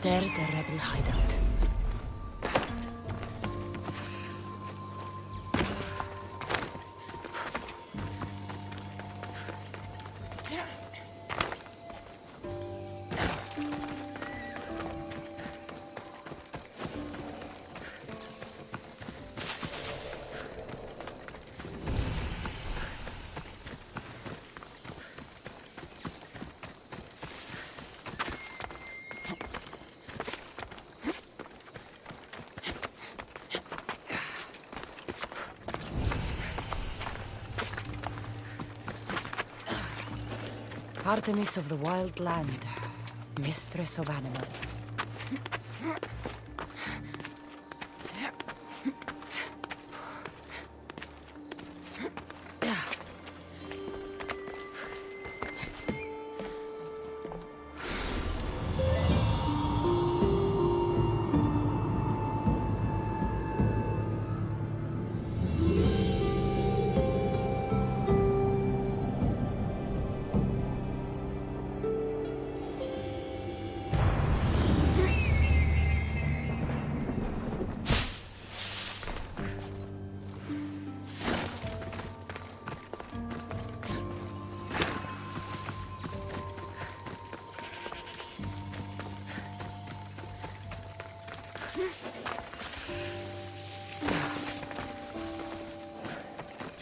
There's the rebel hideout. Artemis of the Wild Land, mistress of animals.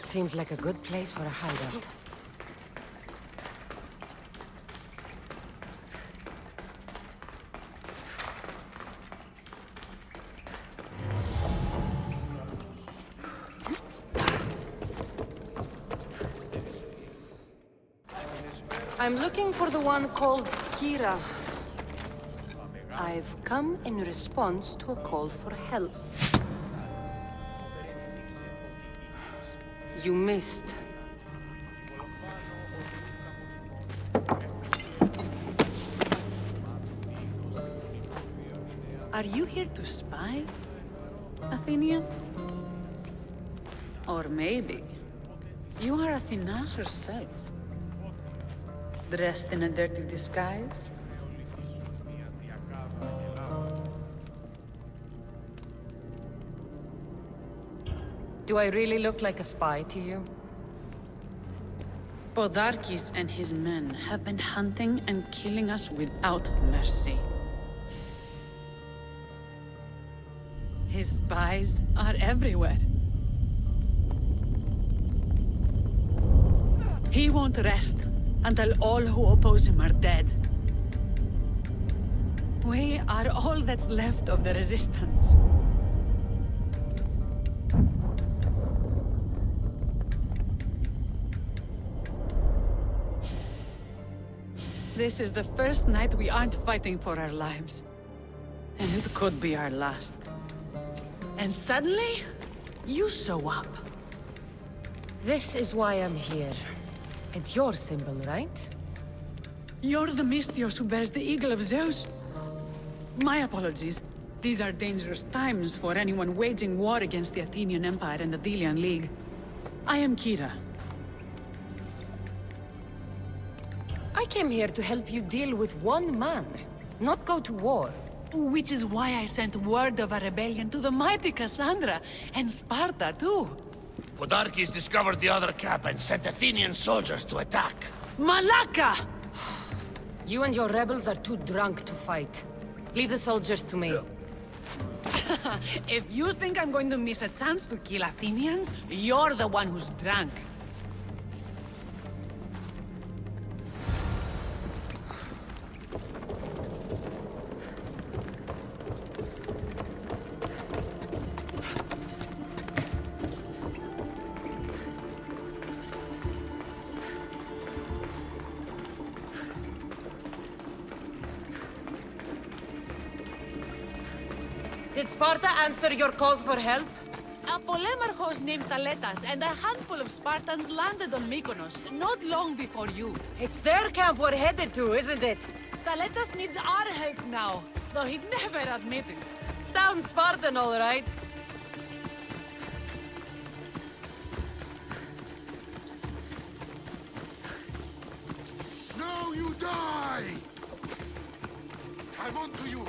Seems like a good place for a hideout. I'm looking for the one called Kira. I've come in response to a call for help. You missed. Are you here to spy, Athenian? Or maybe you are Athena herself, dressed in a dirty disguise? Do I really look like a spy to you? Podarkis and his men have been hunting and killing us without mercy. His spies are everywhere. He won't rest until all who oppose him are dead. We are all that's left of the resistance. This is the first night we aren't fighting for our lives. And it could be our last. And suddenly, you show up. This is why I'm here. It's your symbol, right? You're the Mystios who bears the eagle of Zeus. My apologies. These are dangerous times for anyone waging war against the Athenian Empire and the Delian League. I am Kira. I came here to help you deal with one man, not go to war. Which is why I sent word of a rebellion to the mighty Cassandra, and Sparta too. Podarkis discovered the other camp and sent Athenian soldiers to attack. Malaka! You and your rebels are too drunk to fight. Leave the soldiers to me. If you think I'm going to miss a chance to kill Athenians, you're the one who's drunk. Did Sparta answer your call for help? A polemarchos named Thaletas and a handful of Spartans landed on Mykonos not long before you. It's their camp we're headed to, isn't it? Thaletas needs our help now, though he'd never admit it. Sounds Spartan, all right. Now you die! I'm on to you!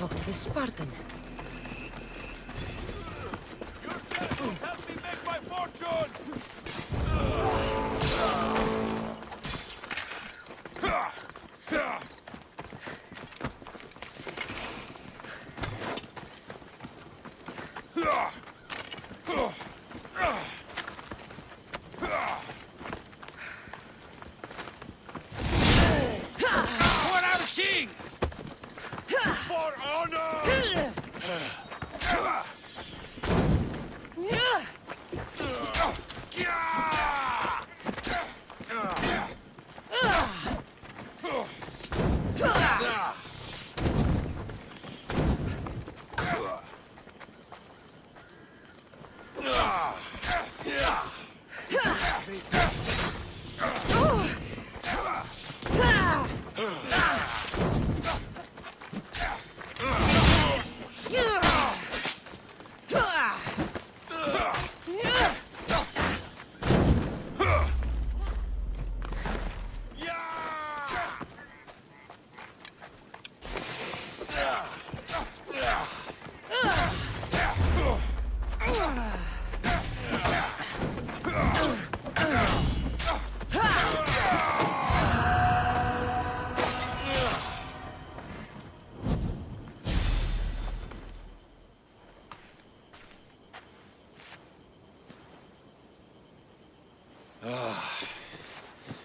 talk to the Spartan. Help me make my fortune! For our kings! For honor!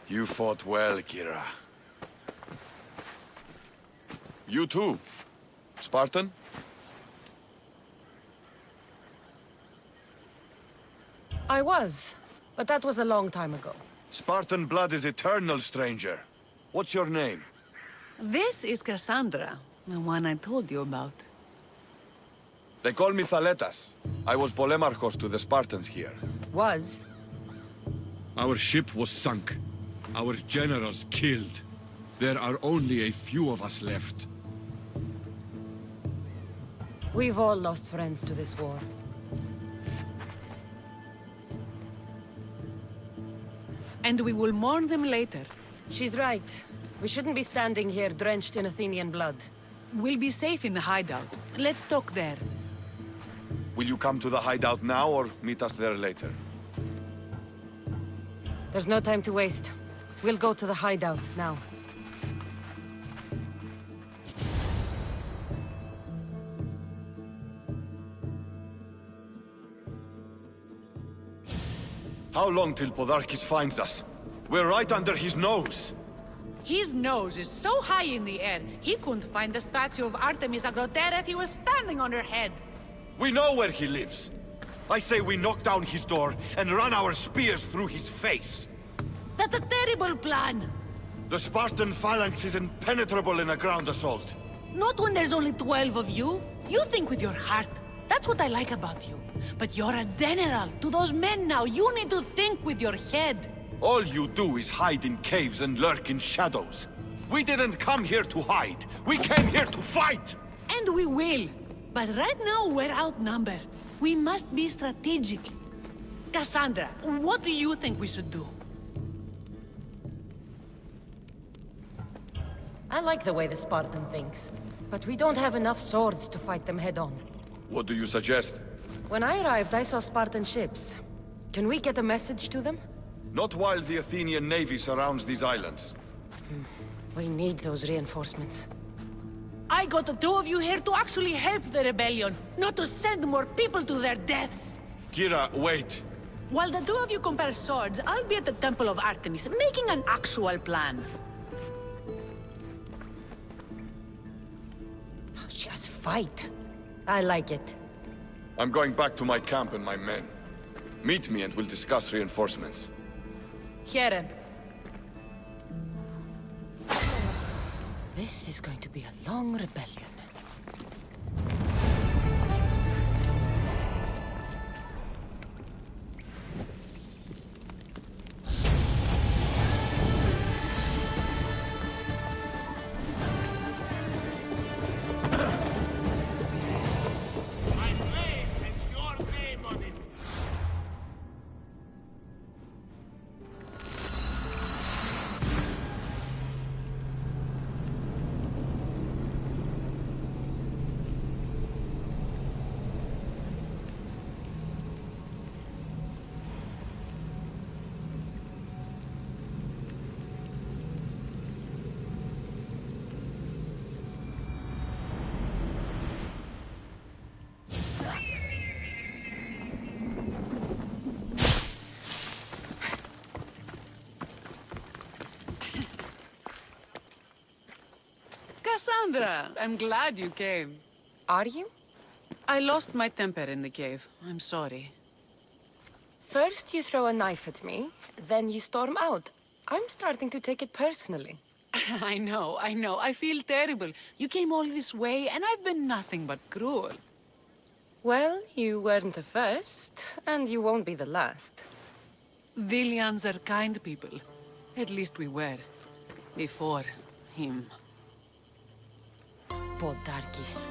You fought well, Kira. You too, Spartan? I was, but that was a long time ago. Spartan blood is eternal, stranger. What's your name? This is Cassandra, the one I told you about. They call me Thaletas. I was Polemarchos to the Spartans here. Was? Our ship was sunk. Our generals killed. There are only a few of us left. We've all lost friends to this war. And we will mourn them later. She's right. We shouldn't be standing here drenched in Athenian blood. We'll be safe in the hideout. Let's talk there. Will you come to the hideout now or meet us there later? There's no time to waste. We'll go to the hideout now. How long till Podarkis finds us? We're right under his nose. His nose is so high in the air, he couldn't find the statue of Artemis Agrotera if he was standing on her head. We know where he lives. I say we knock down his door and run our spears through his face. That's a terrible plan. The Spartan phalanx is impenetrable in a ground assault. Not when there's only 12 of you. You think with your heart. That's what I like about you. But you're a general. To those men now, you need to think with your head. All you do is hide in caves and lurk in shadows. We didn't come here to hide. We came here to fight! And we will. But right now, we're outnumbered. We must be strategic. Cassandra, what do you think we should do? I like the way the Spartan thinks. But we don't have enough swords to fight them head-on. What do you suggest? When I arrived, I saw Spartan ships. Can we get a message to them? Not while the Athenian navy surrounds these islands. We need those reinforcements. I got the two of you here to actually help the rebellion, not to send more people to their deaths. Kira, wait. While the two of you compare swords, I'll be at the Temple of Artemis, making an actual plan. Just fight. I like it. I'm going back to my camp and my men. Meet me and we'll discuss reinforcements. Here. This is going to be a long rebellion. My blade has your name on it! Cassandra, I'm glad you came. Are you? I lost my temper in the cave. I'm sorry. First you throw a knife at me, then you storm out. I'm starting to take it personally. I know. I feel terrible. You came all this way, and I've been nothing but cruel. Well, you weren't the first, and you won't be the last. Vilians are kind people. At least we were. Before him. Podarkis.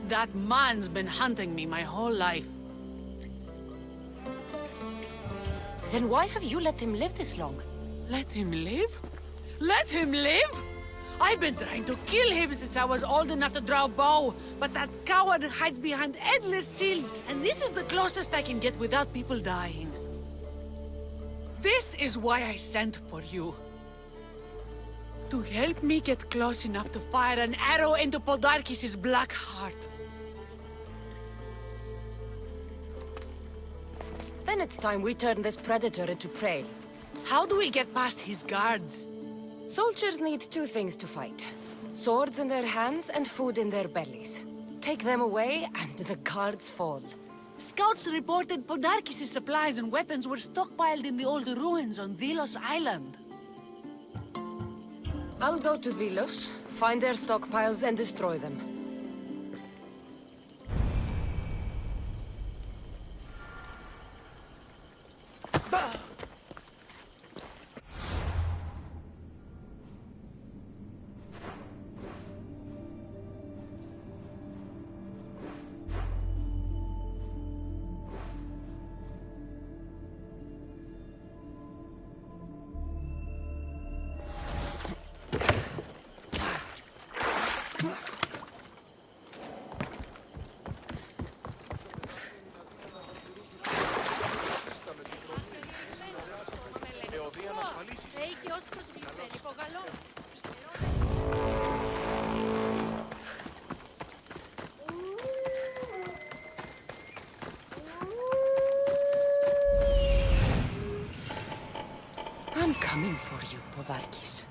That man's been hunting me my whole life. Then why have you let him live this long? Let him live? Let him live? I've been trying to kill him since I was old enough to draw a bow, but that coward hides behind endless shields, and this is the closest I can get without people dying. This is why I sent for you. To help me get close enough to fire an arrow into Podarkis' black heart. Then it's time we turn this predator into prey. How do we get past his guards? Soldiers need two things to fight. Swords in their hands and food in their bellies. Take them away and the guards fall. Scouts reported Podarkis' supplies and weapons were stockpiled in the old ruins on Delos Island. I'll go to Delos, find their stockpiles and destroy them. I'm coming for you, Podarkis.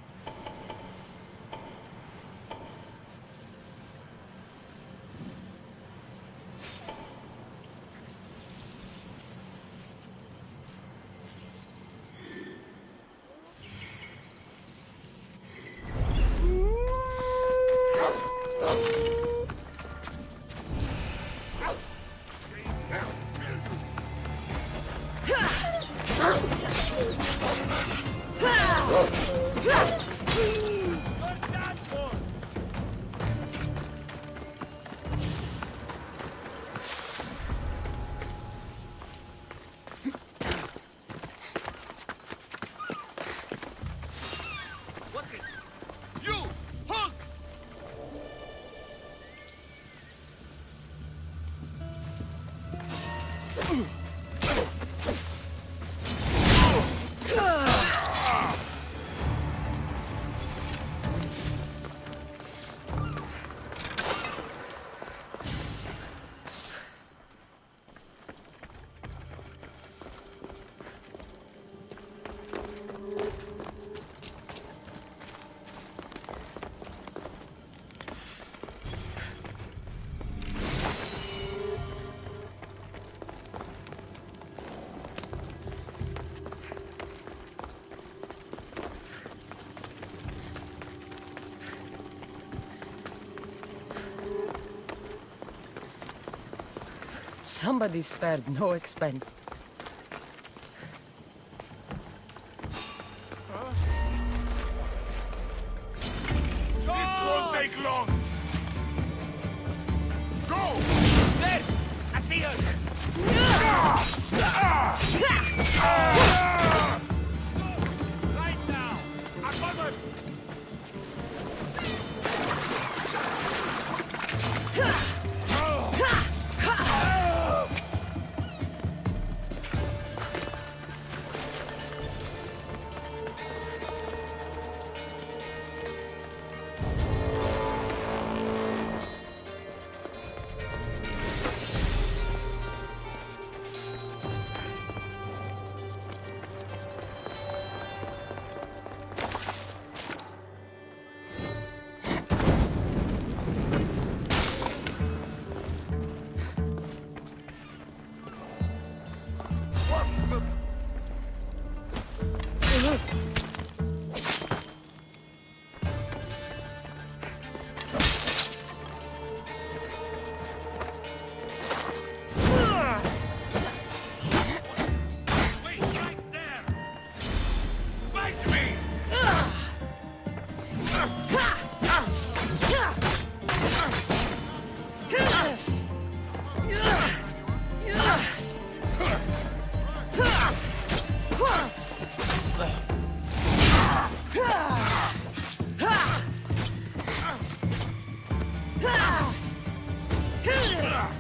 Somebody spared no expense. This won't take long! Go! There! I see her! Right now! I'm covered!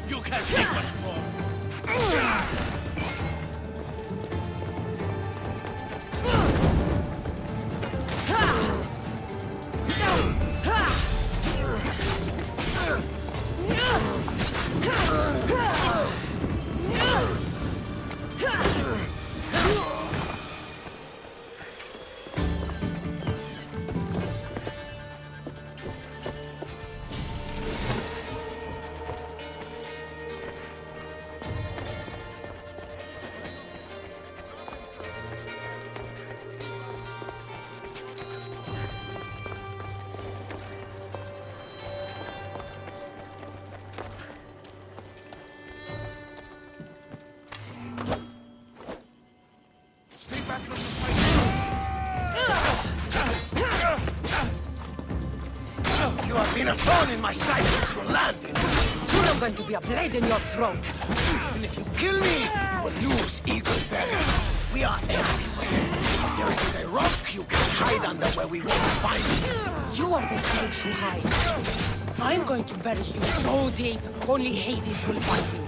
You can't take much more. Stay back from the fight. You have been a thorn in my side since your landing. Soon I'm going to be a blade in your throat. Even if you kill me, you will lose Eagleberry. We are everywhere. There isn't a rock you can hide under where we won't find you. You are the snakes who hide. I'm going to bury you so deep, only Hades will find you.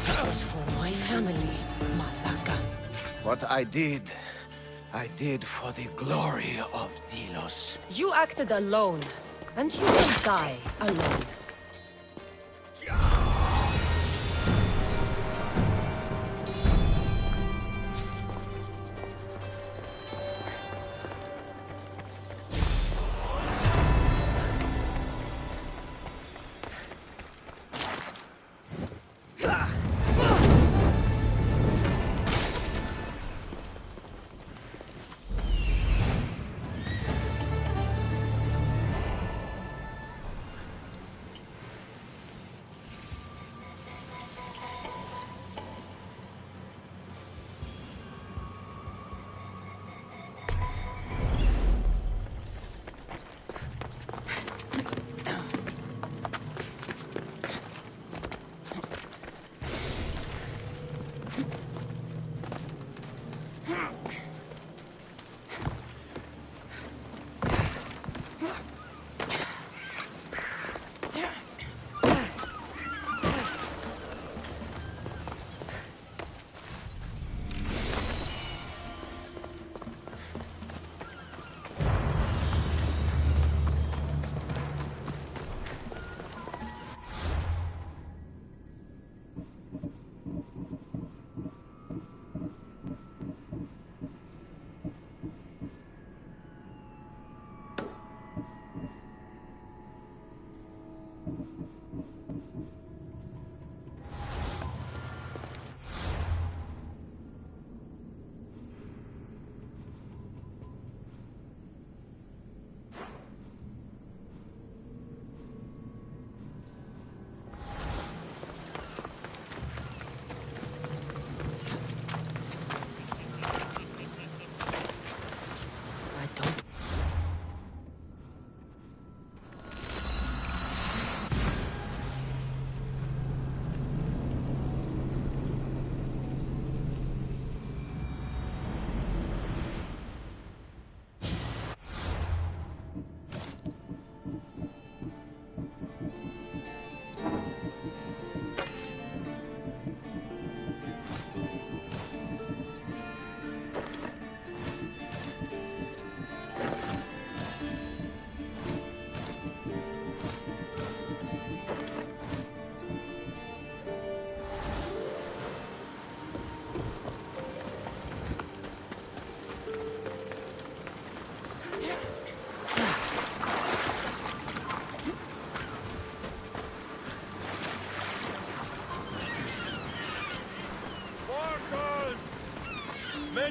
That was for my family, Malaka. What I did for the glory of Delos. You acted alone, and you will die alone.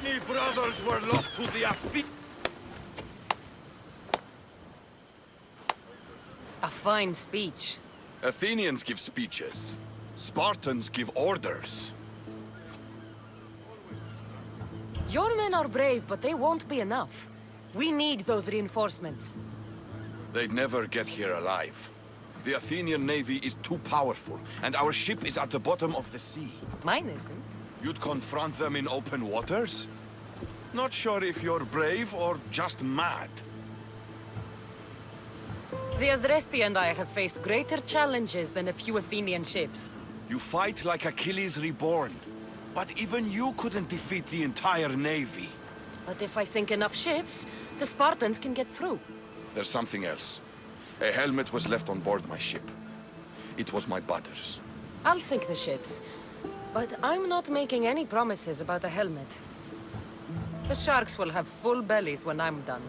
Many brothers were lost to the A fine speech. Athenians give speeches. Spartans give orders. Your men are brave, but they won't be enough. We need those reinforcements. They'd never get here alive. The Athenian navy is too powerful, and our ship is at the bottom of the sea. Mine isn't. You'd confront them in open waters? Not sure if you're brave or just mad. The Adresti and I have faced greater challenges than a few Athenian ships. You fight like Achilles reborn. But even you couldn't defeat the entire navy. But if I sink enough ships, the Spartans can get through. There's something else. A helmet was left on board my ship. It was my brother's. I'll sink the ships. But I'm not making any promises about a helmet. The sharks will have full bellies when I'm done.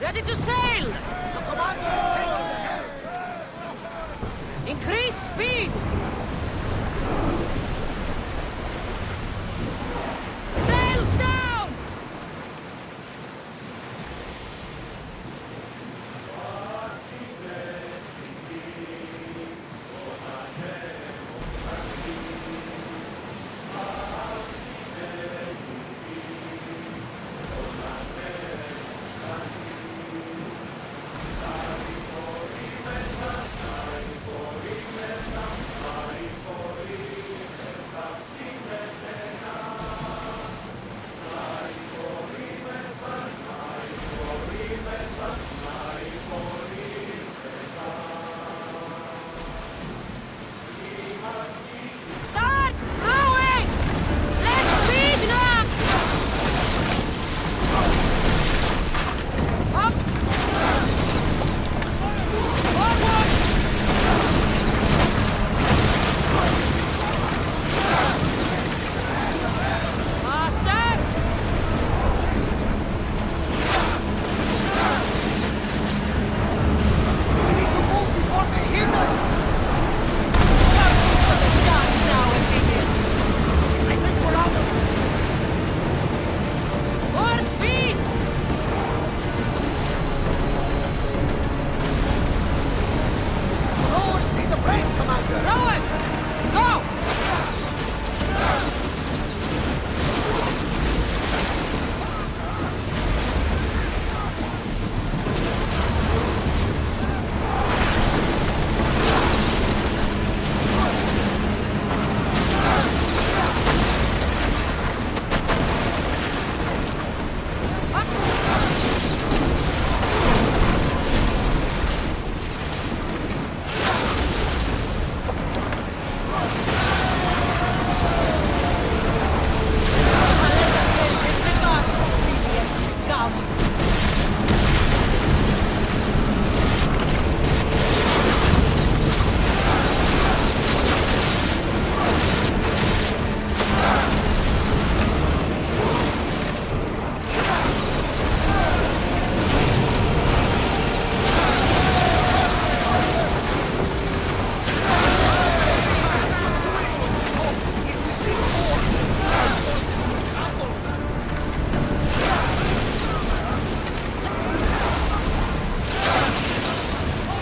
Ready to sail! Increase speed! Sails down! Start rowing! Less speed now! Up! Forward! Faster! We need to move before they hit us! The sharks now, Athenians! I think we're out of More speed! Rowers need a break, Commander! Rowers! Go!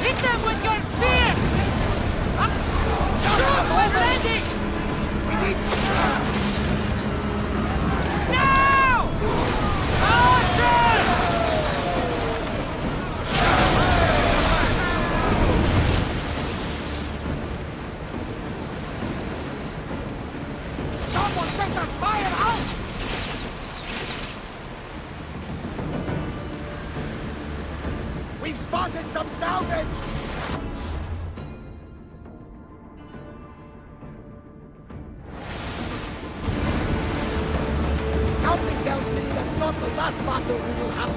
Hit them with your spear! Up! Shoot already! We need... Now! Archers! Someone set that fire out! We've spotted spotted some salvage! Something tells me that's not the last battle we will have.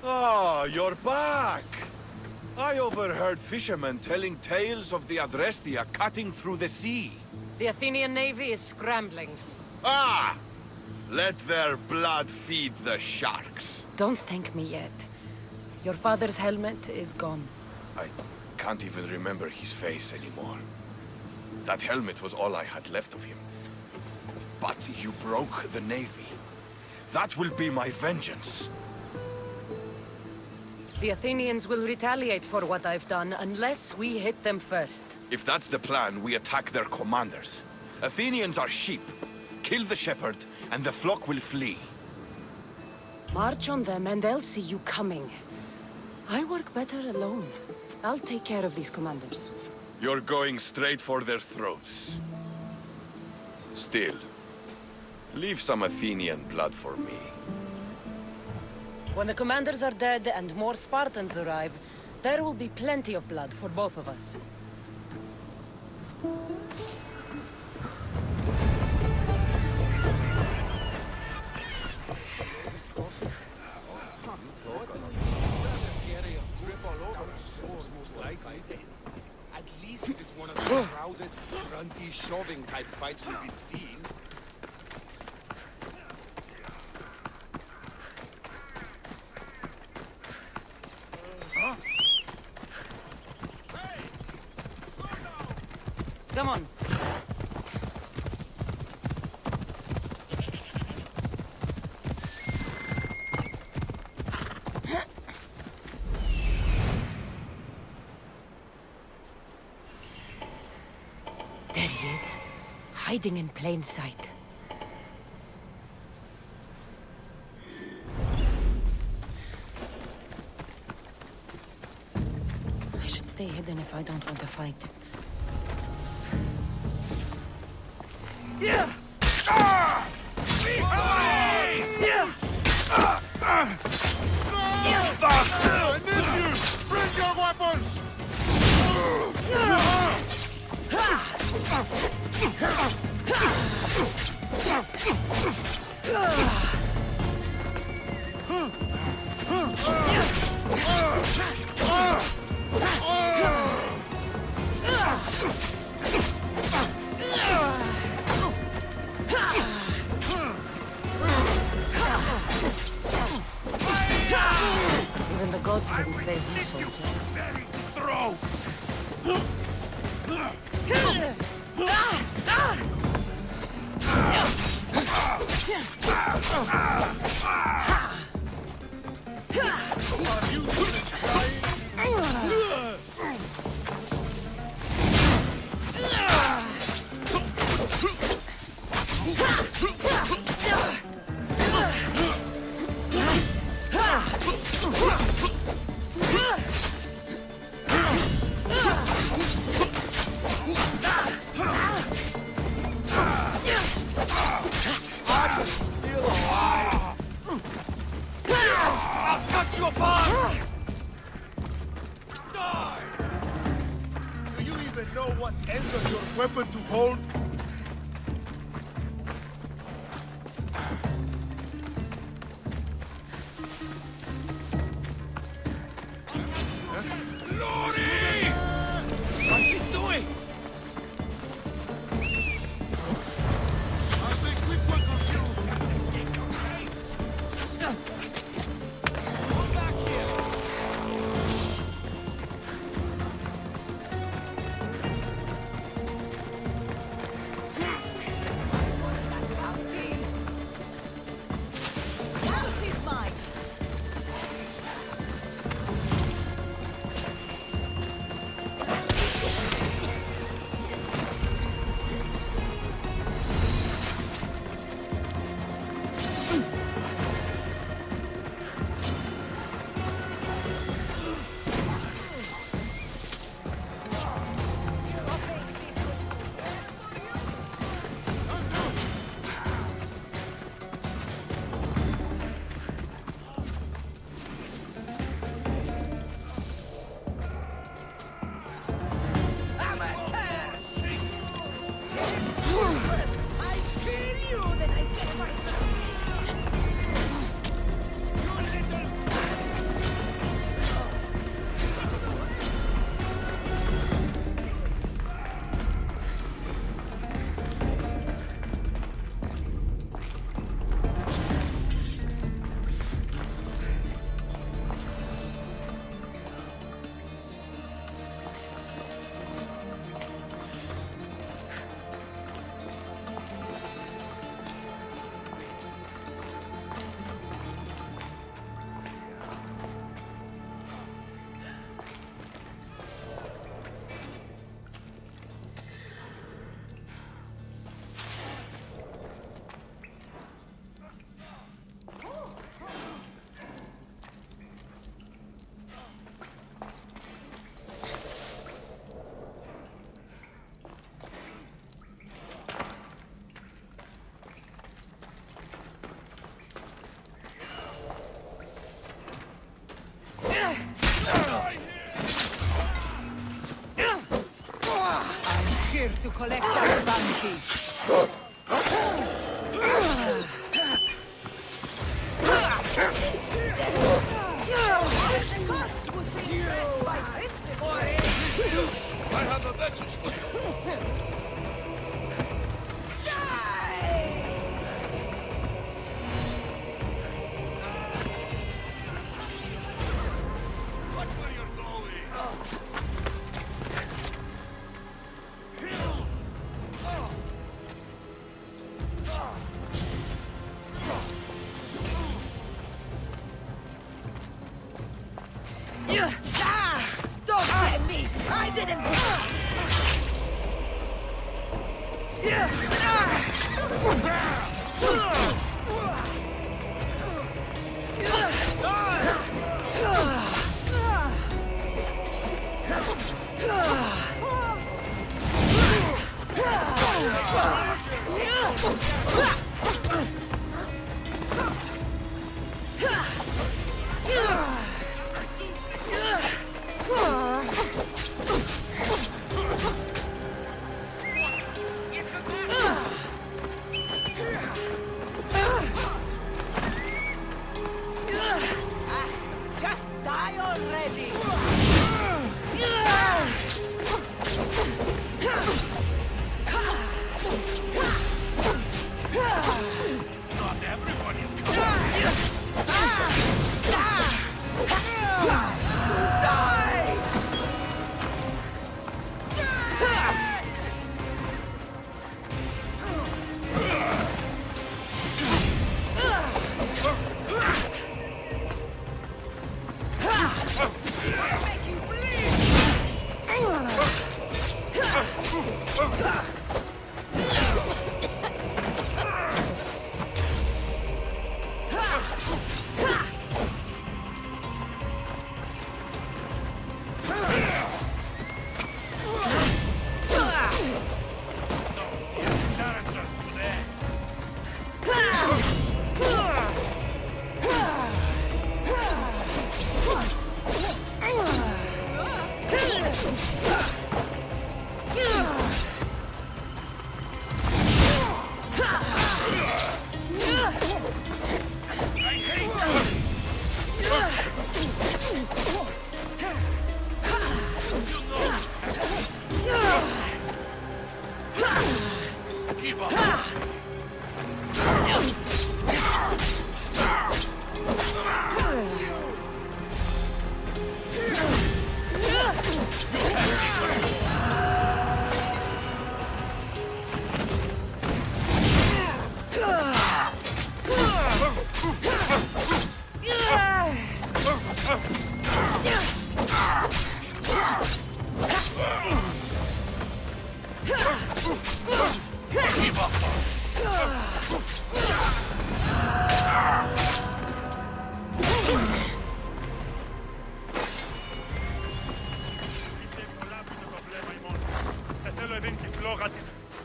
Ah, you're back! I overheard fishermen telling tales of the Adrestia cutting through the sea. The Athenian navy is scrambling. Ah! Let their blood feed the sharks. Don't thank me yet. Your father's helmet is gone. I can't even remember his face anymore. That helmet was all I had left of him. But you broke the navy. That will be my vengeance. The Athenians will retaliate for what I've done unless we hit them first. If that's the plan, we attack their commanders. Athenians are sheep. Kill the shepherd, and the flock will flee. March on them and they'll see you coming. I work better alone. I'll take care of these commanders. You're going straight for their throats. Still, leave some Athenian blood for me. When the commanders are dead and more Spartans arrive, there will be plenty of blood for both of us. At least it's one of the crowded, grunty, shoving type fights we've been seeing. Come on. There he is, hiding in plain sight. I should stay hidden if I don't want to fight. Bring your weapons! Even the gods couldn't save you, soldier. Throw! Cut you apart! Die! Do you even know what end of your weapon to hold? What's he doing? I think we were confused. Come back here. collect our bounty. I have a message for you. Watch where you're going. Don't blame me! I didn't... Just die already! Not everybody is coming. Challengers today. Keep up. Keep up.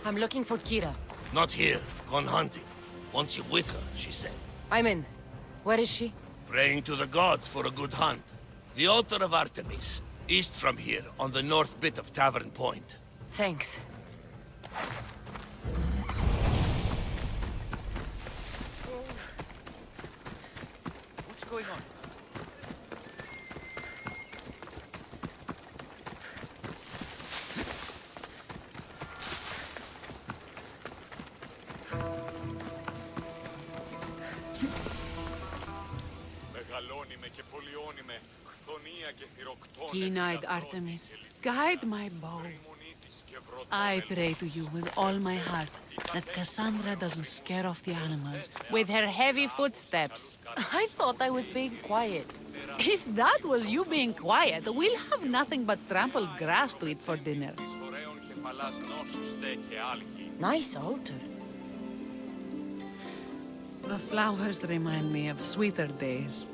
I'm looking for Kira. Not here. Gone hunting. Wants you with her, she said. I'm in. Where is she? Praying to the gods for a good hunt. The altar of Artemis. East from here, on the north bit of Tavern Point. Thanks. What's going on? Keen-eyed Artemis, guide my bow. I pray to you with all my heart that Cassandra doesn't scare off the animals with her heavy footsteps. I thought I was being quiet. If that was you being quiet, we'll have nothing but trampled grass to eat for dinner. Nice altar. The flowers remind me of sweeter days.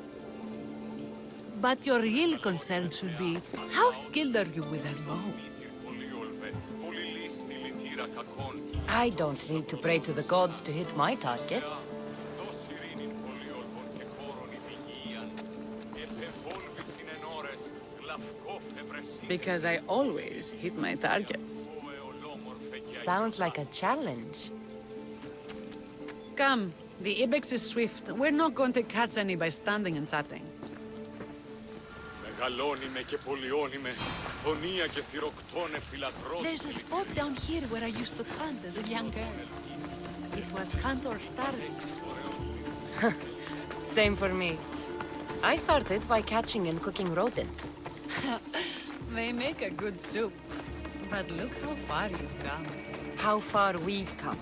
But your real concern should be, how skilled are you with that bow? I don't need to pray to the gods to hit my targets. Because I always hit my targets. Sounds like a challenge. Come, the Ibex is swift. We're not going to catch any by standing and chatting. There's a spot down here where I used to hunt as a young girl. It was hunt or starve. Same for me. I started by catching and cooking rodents. They make a good soup. But look how far you've come. How far we've come.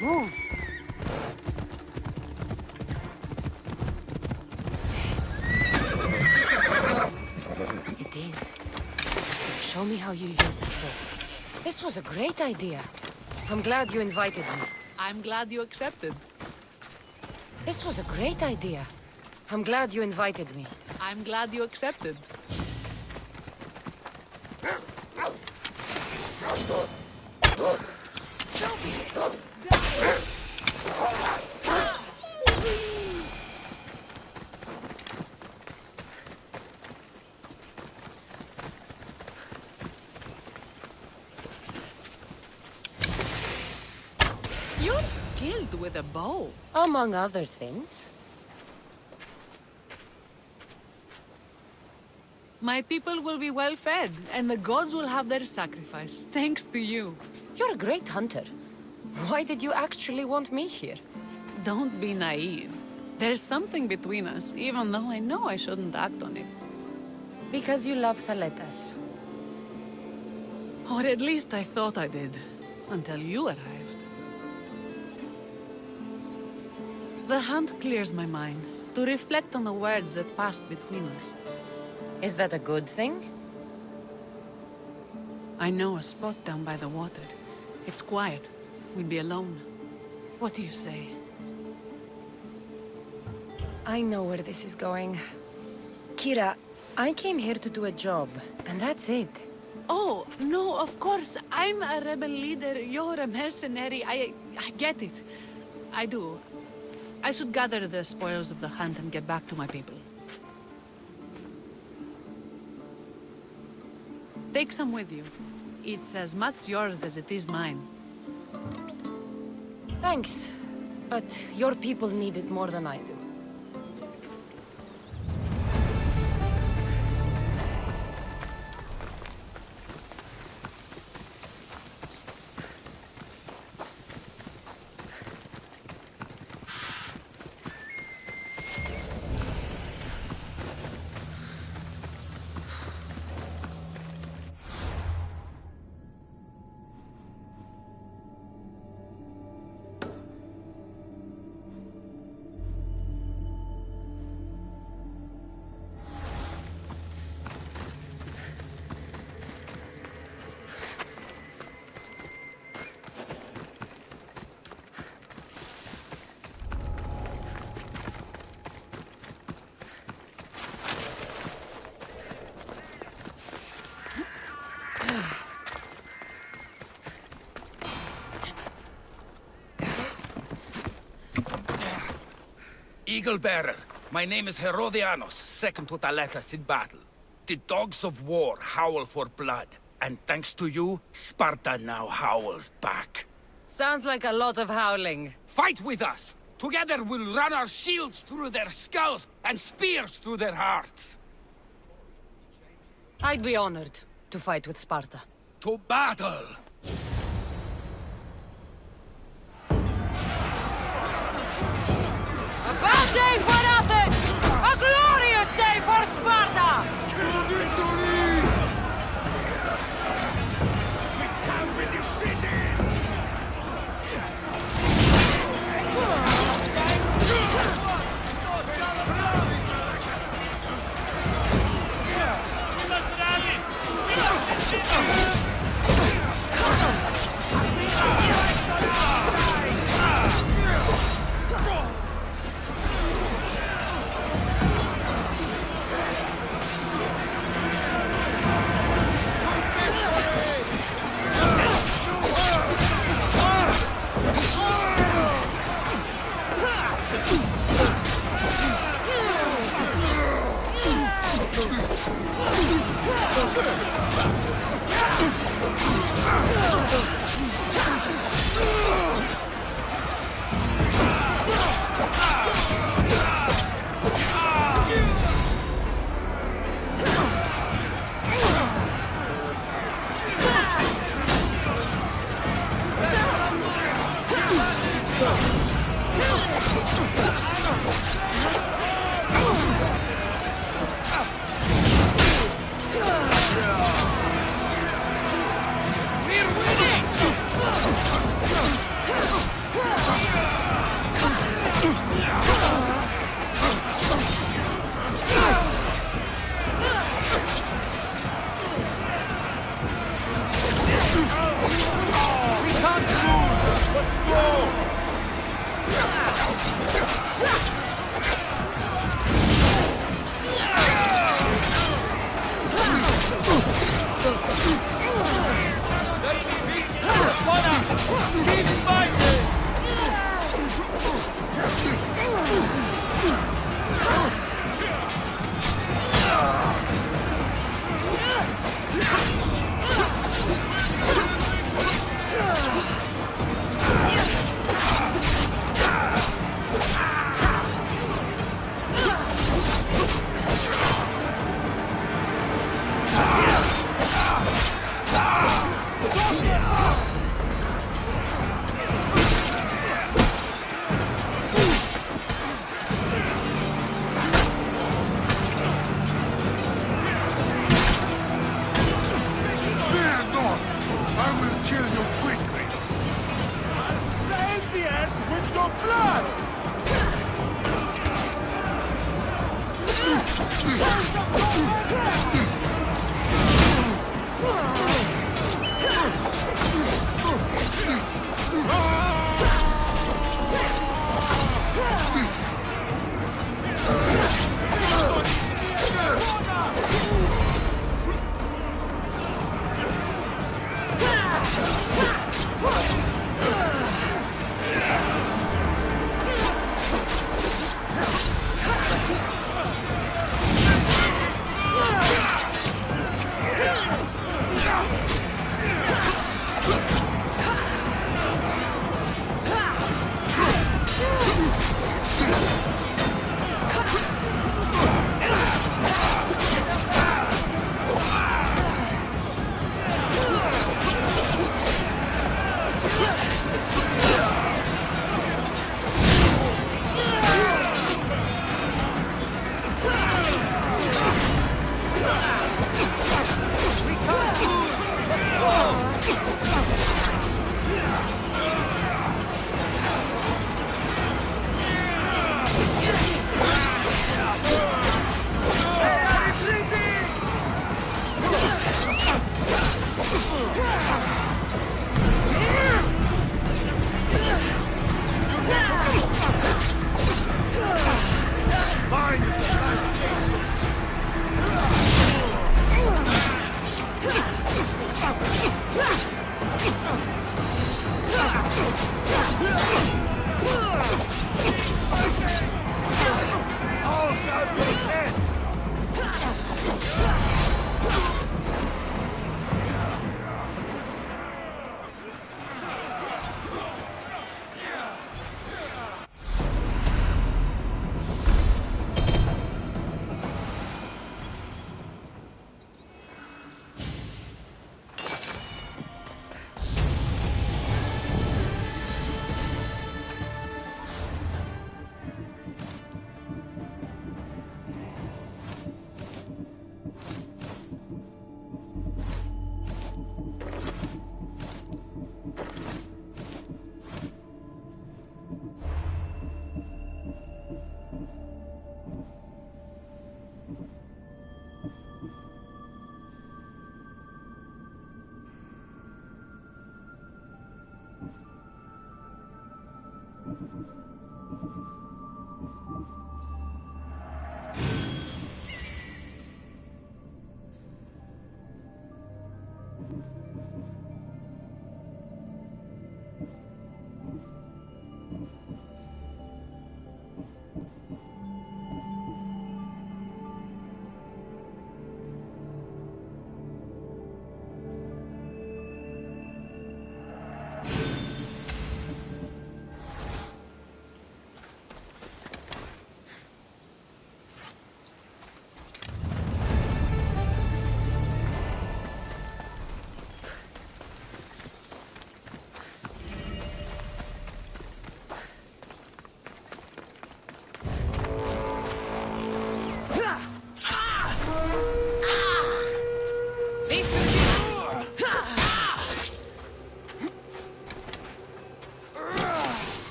Move! It is. Show me how you use that bow. This was a great idea. I'm glad you invited me. I'm glad you accepted. This was a great idea. I'm glad you invited me. I'm glad you accepted. You're skilled with a bow. Among other things. My people will be well fed, and the gods will have their sacrifice, thanks to you. You're a great hunter. Why did you actually want me here? Don't be naive. There's something between us, even though I know I shouldn't act on it. Because you love Thaletas. Or at least I thought I did, until you arrived. The hunt clears my mind, to reflect on the words that passed between us. Is that a good thing? I know a spot down by the water. It's quiet. We'd be alone. What do you say? I know where this is going. Kira, I came here to do a job, and that's it. Oh, no, of course. I'm a rebel leader. You're a mercenary. I get it. I do. I should gather the spoils of the hunt and get back to my people. Take some with you. It's as much yours as it is mine. Thanks. But your people need it more than I do. Eagle Bearer, my name is Herodianos, second to Thaletas in battle. The dogs of war howl for blood, and thanks to you, Sparta now howls back. Sounds like a lot of howling. Fight with us! Together we'll run our shields through their skulls and spears through their hearts. I'd be honored to fight with Sparta. To battle! A bad day for Athens! A glorious day for Sparta!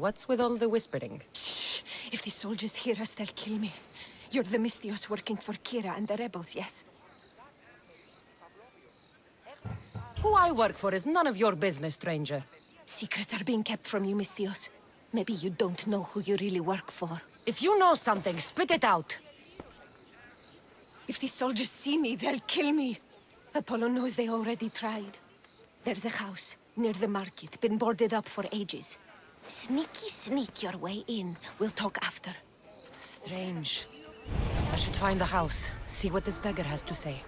What's with all the whispering? Shh! If the soldiers hear us, they'll kill me. You're the Mystios working for Kira and the rebels, yes? Who I work for is none of your business, stranger. Secrets are being kept from you, Mystios. Maybe you don't know who you really work for. If you know something, spit it out. If the soldiers see me, they'll kill me. Apollo knows they already tried. There's a house near the market, been boarded up for ages. Sneak your way in. We'll talk after. Strange. I should find the house, see what this beggar has to say.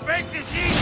Break this heat!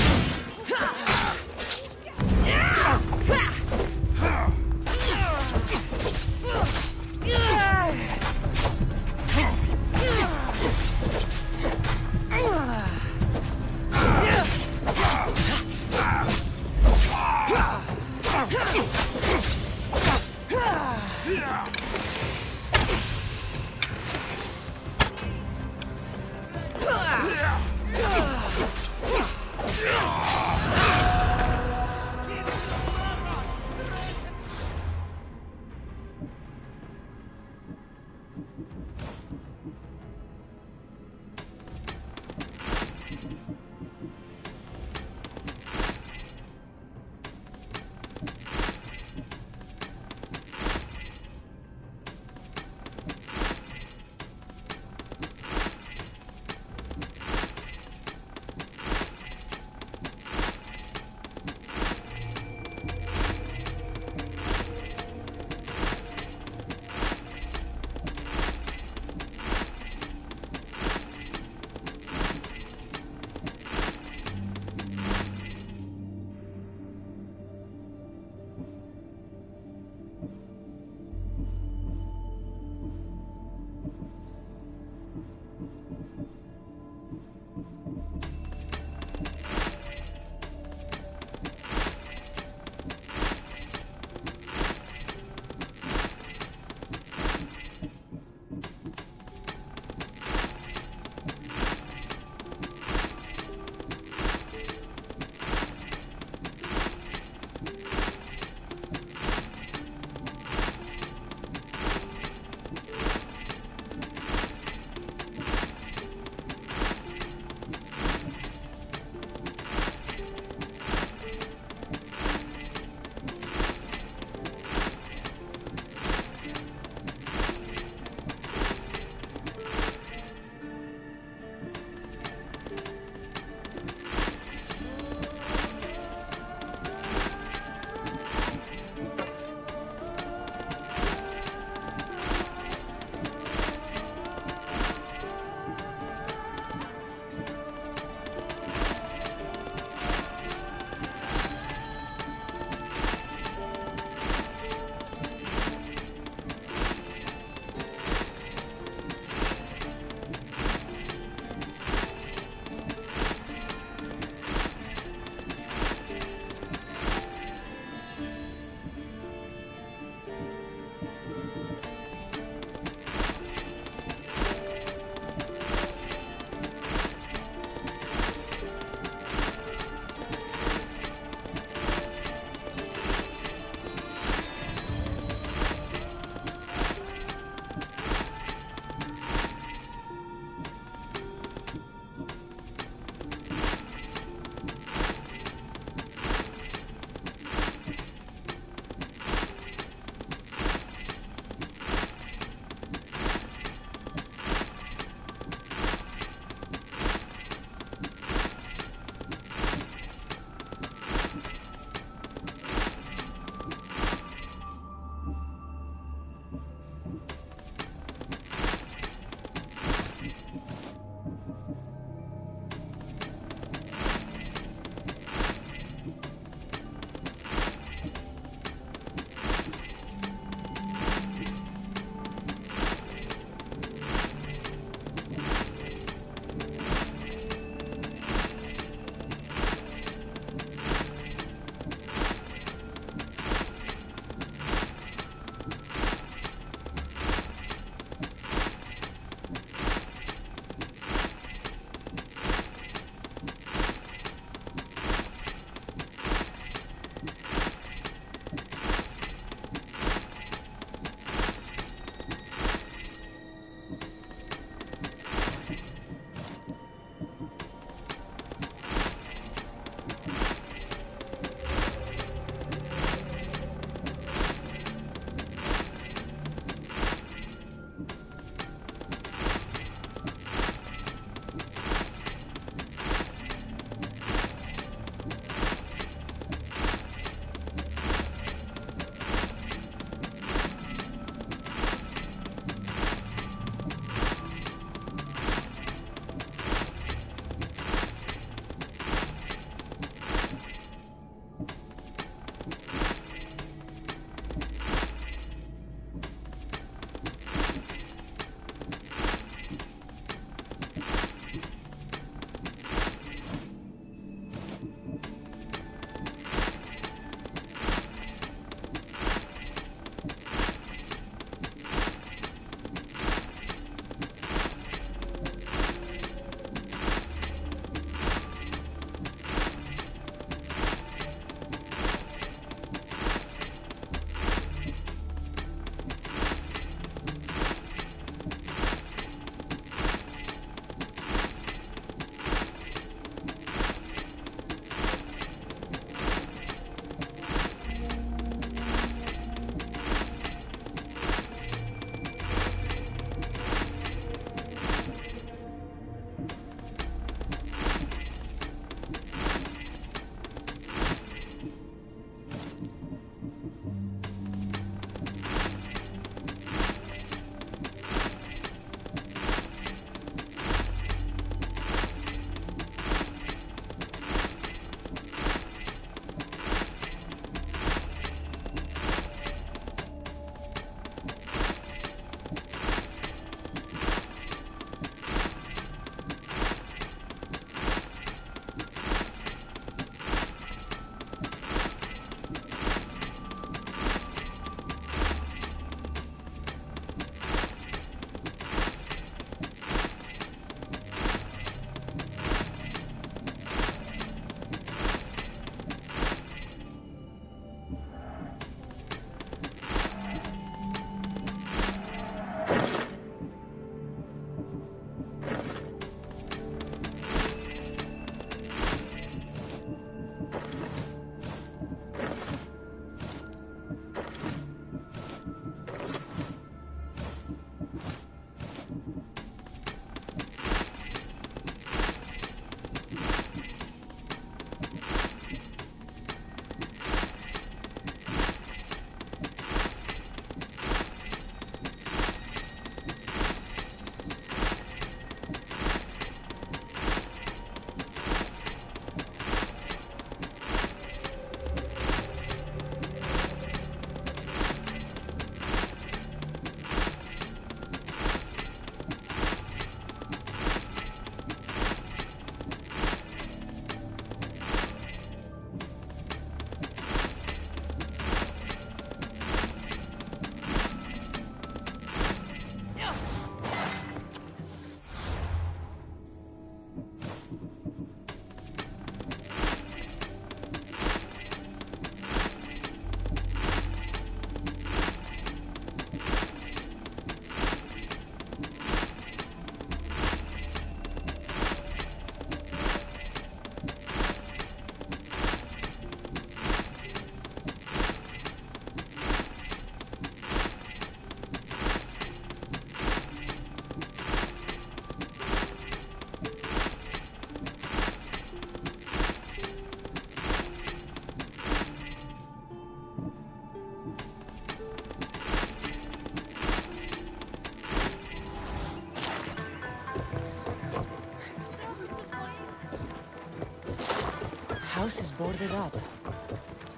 House is boarded up.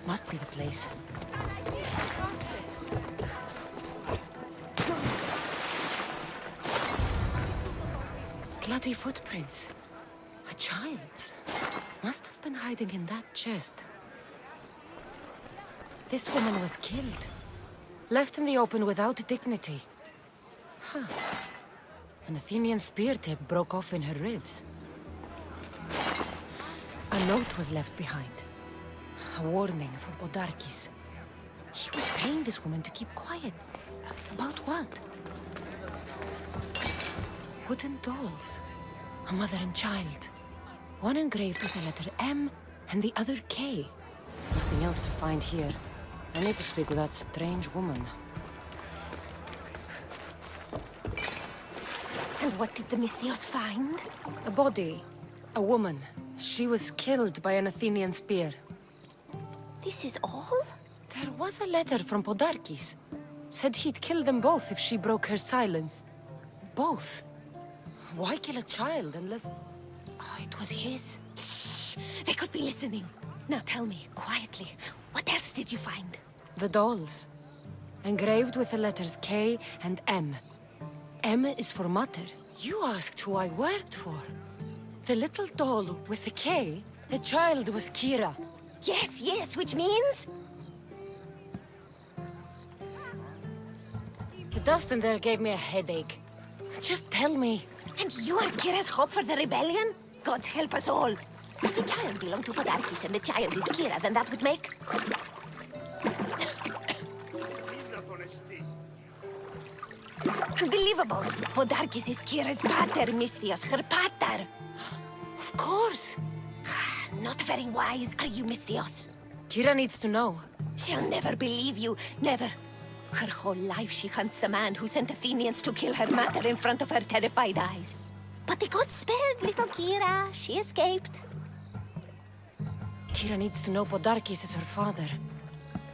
Must be the place. Bloody footprints. A child's. Must have been hiding in that chest. This woman was killed. Left in the open without dignity. Huh. An Athenian spear tip broke off in her ribs. A note was left behind. A warning from Podarkis. He was paying this woman to keep quiet. About what? Wooden dolls. A mother and child. One engraved with the letter M and the other K. Nothing else to find here. I need to speak with that strange woman. And what did the Misthios find? A body. A woman. She was killed by an Athenian spear. This is all? There was a letter from Podarkis. Said he'd kill them both if she broke her silence. Both? Why kill a child unless... Oh, it was his. Shh! They could be listening. Now tell me, quietly, what else did you find? The dolls. Engraved with the letters K and M. M is for Mater. You asked who I worked for. The little doll with the K, the child was Kira. Yes, yes, which means? The dust in there gave me a headache. Just tell me. And you are Kira's hope for the rebellion? God help us all. If the child belonged to Podarkis and the child is Kira, then that would make... Unbelievable! Podarkis is Kira's pater, Misthios, her pater! Of course. Not very wise, are you, Misthios? Kira needs to know. She'll never believe you, never. Her whole life she hunts the man who sent Athenians to kill her mater in front of her terrified eyes. But the gods spared little Kira. She escaped. Kira needs to know Podarkis is her father.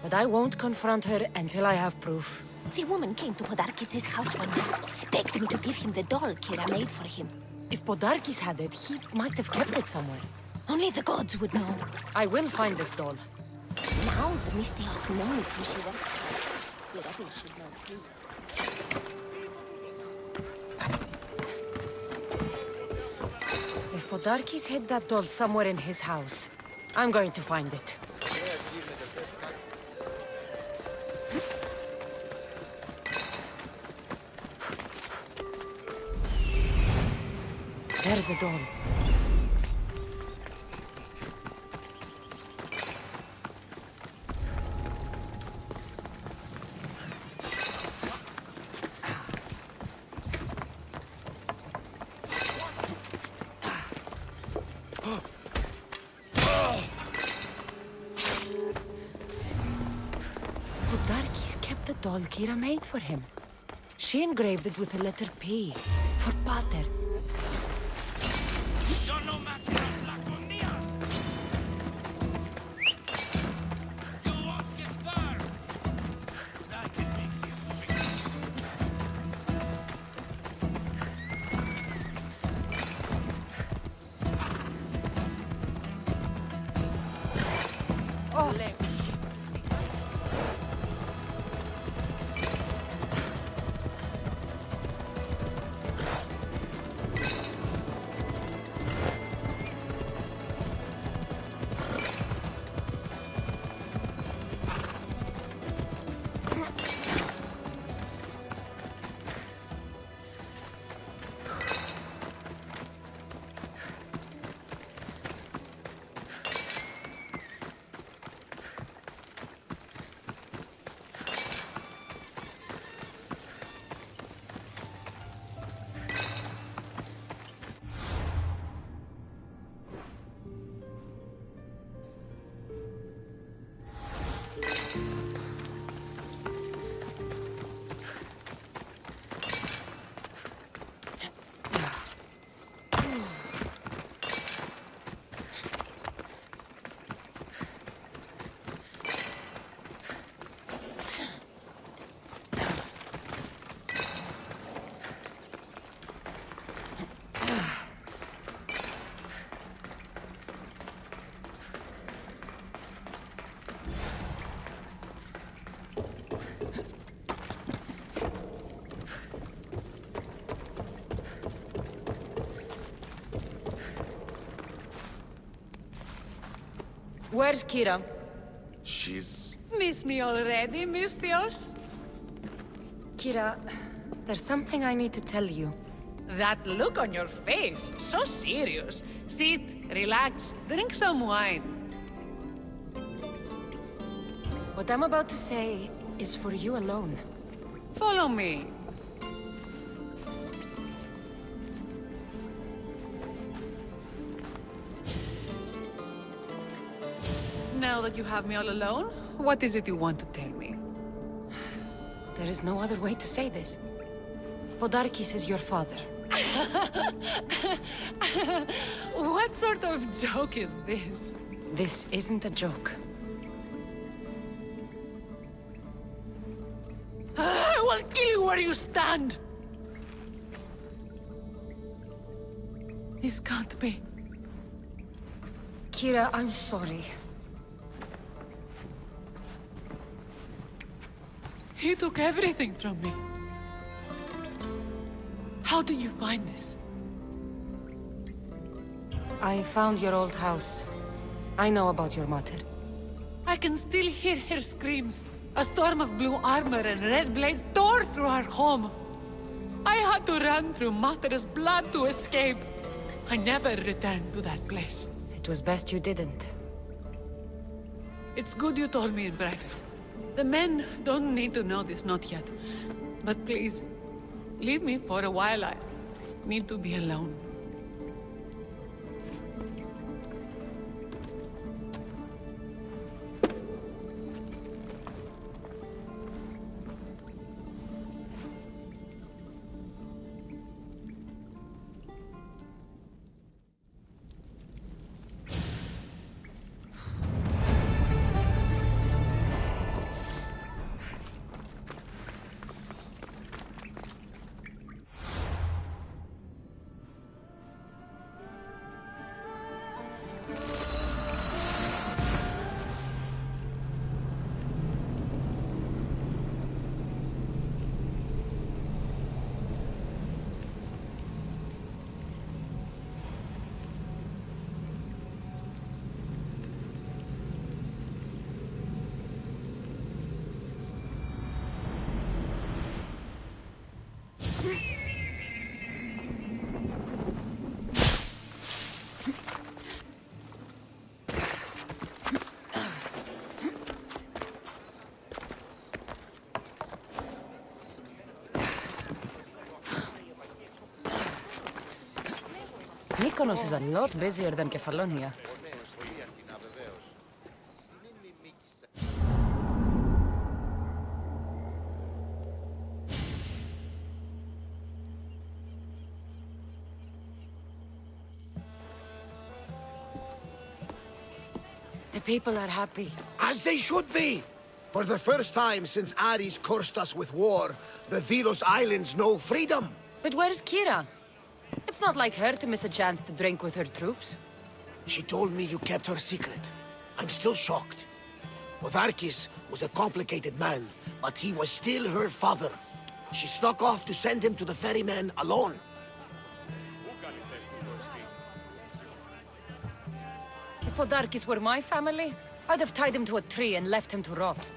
But I won't confront her until I have proof. The woman came to Podarkis' house one night, begged me to give him the doll Kira made for him. If Podarkis had it, he might have kept it somewhere. Only the gods would know. I will find this doll. Now the Misthios knows who she works for. Kira should know too. If Podarkis hid that doll somewhere in his house, I'm going to find it. There's the doll. Podarkis kept the doll Kira made for him. She engraved it with the letter P, for Pater. Where's Kira? She's... Miss me already, Mistios? Kira, there's something I need to tell you. That look on your face, so serious. Sit, relax, drink some wine. What I'm about to say is for you alone. Follow me. Now that you have me all alone, what is it you want to tell me? There is no other way to say this. Podarkis is your father. What sort of joke is this? This isn't a joke. I will kill you where you stand! This can't be. Kira, I'm sorry. He took everything from me. How did you find this? I found your old house. I know about your mother. I can still hear her screams. A storm of blue armor and red blades tore through our home. I had to run through Mater's blood to escape. I never returned to that place. It was best you didn't. It's good you told me in private. The men don't need to know this, not yet. But please, leave me for a while. I need to be alone. Mykonos is a lot busier than Kefalonia. The people are happy. As they should be! For the first time since Ares cursed us with war, the Delos Islands know freedom! But where's Kira? It's not like her to miss a chance to drink with her troops. She told me you kept her secret. I'm still shocked. Podarkis was a complicated man, but he was still her father. She snuck off to send him to the ferryman alone. If Podarkis were my family, I'd have tied him to a tree and left him to rot.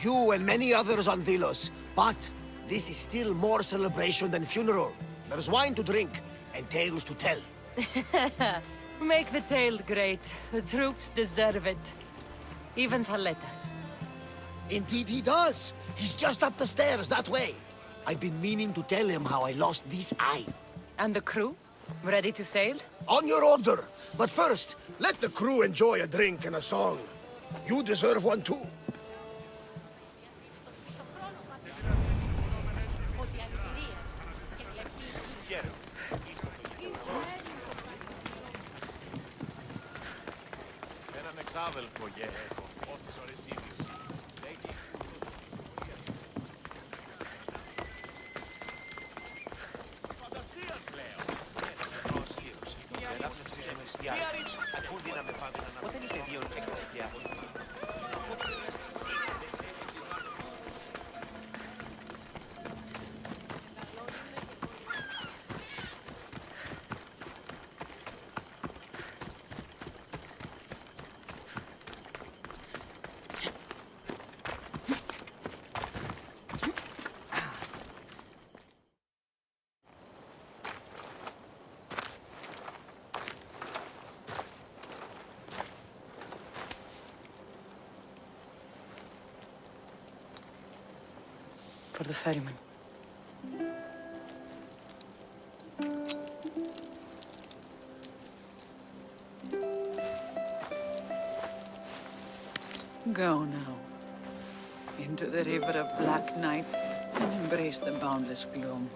You and many others on Delos, but this is still more celebration than funeral. There's wine to drink, and tales to tell. Make the tale great. The troops deserve it. Even Thaletas. Indeed he does. He's just up the stairs that way. I've been meaning to tell him how I lost this eye. And the crew? Ready to sail? On your order. But first, let the crew enjoy a drink and a song. You deserve one too. for the ferryman. Go now. Into the river of black night and embrace the boundless gloom.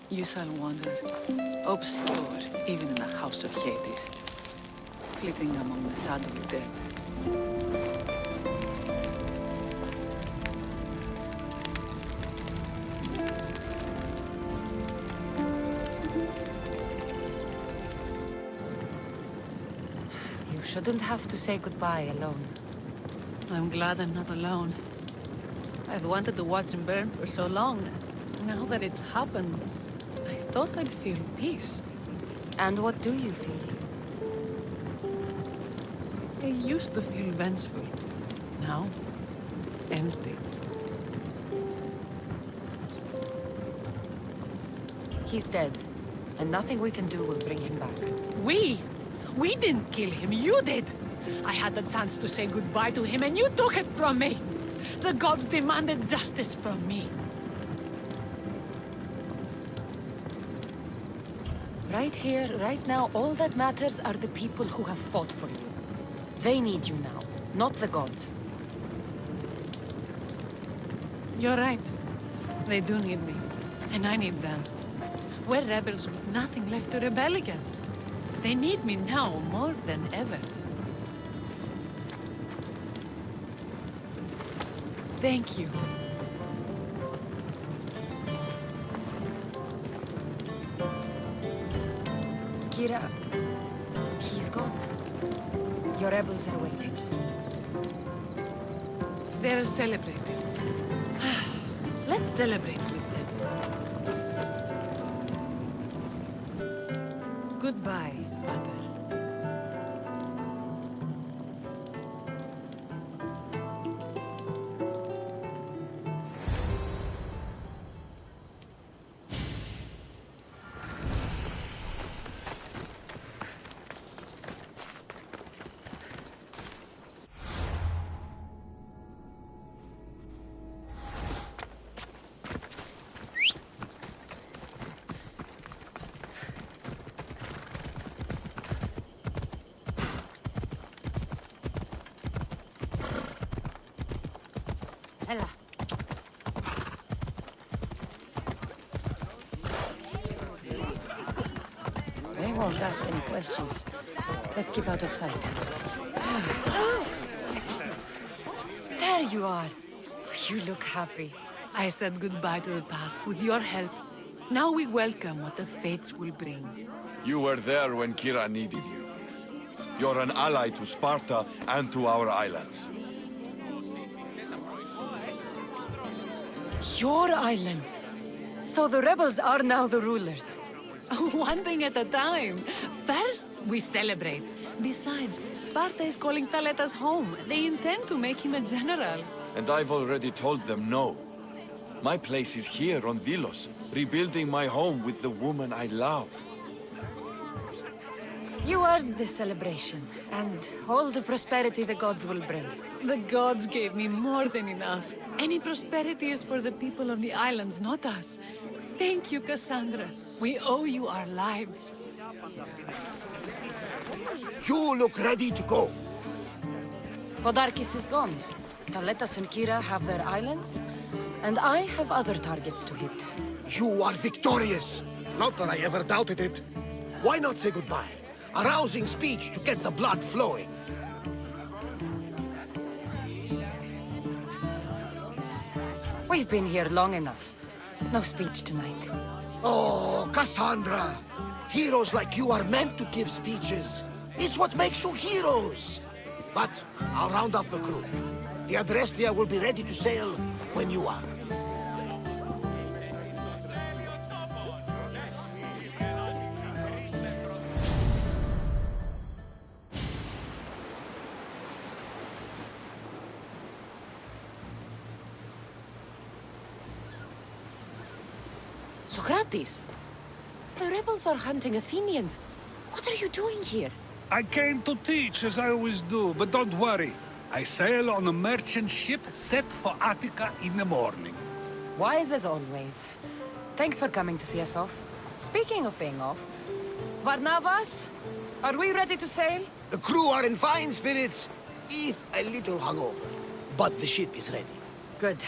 You shall wander, obscure even in the house of Hades, flitting among the shadowy dead. You shouldn't have to say goodbye alone. I'm glad I'm not alone. I've wanted to watch him burn for so long. Now that it's happened, I thought I'd feel peace. And what do you feel? I used to feel vengeful. Now, empty. He's dead, and nothing we can do will bring him back. We didn't kill him, you did! I had the chance to say goodbye to him and you took it from me! The gods demanded justice from me. Right here, right now, all that matters are the people who have fought for you. They need you now, not the gods. You're right. They do need me. And I need them. We're rebels with nothing left to rebel against. They need me now more than ever. Thank you. Kira, he's gone. Your rebels are waiting. They're celebrating. Let's celebrate with them. Goodbye, Mother. Ella. They won't ask any questions. Let's keep out of sight. There you are. You look happy. I said goodbye to the past with your help. Now we welcome what the fates will bring. You were there when Kira needed you. You're an ally to Sparta and to our islands. Your islands. So the rebels are now the rulers. One thing at a time. First, we celebrate. Besides, Sparta is calling Thaletas home. They intend to make him a general. And I've already told them no. My place is here on Delos, rebuilding my home with the woman I love. You earned this celebration, and all the prosperity the gods will bring. The gods gave me more than enough. Any prosperity is for the people of the islands, not us. Thank you, Cassandra. We owe you our lives. You look ready to go. Podarkis is gone. Thaletas and Kira have their islands, and I have other targets to hit. You are victorious. Not that I ever doubted it. Why not say goodbye? A rousing speech to get the blood flowing. We've been here long enough. No speech tonight. Oh, Cassandra. Heroes like you are meant to give speeches. It's what makes you heroes. But I'll round up the crew. The Adrestia will be ready to sail when you are. Socrates! The rebels are hunting Athenians. What are you doing here? I came to teach, as I always do, but don't worry. I sail on a merchant ship set for Attica in the morning. Wise as always. Thanks for coming to see us off. Speaking of being off, Varnavas, are we ready to sail? The crew are in fine spirits, if a little hungover. But the ship is ready. Good.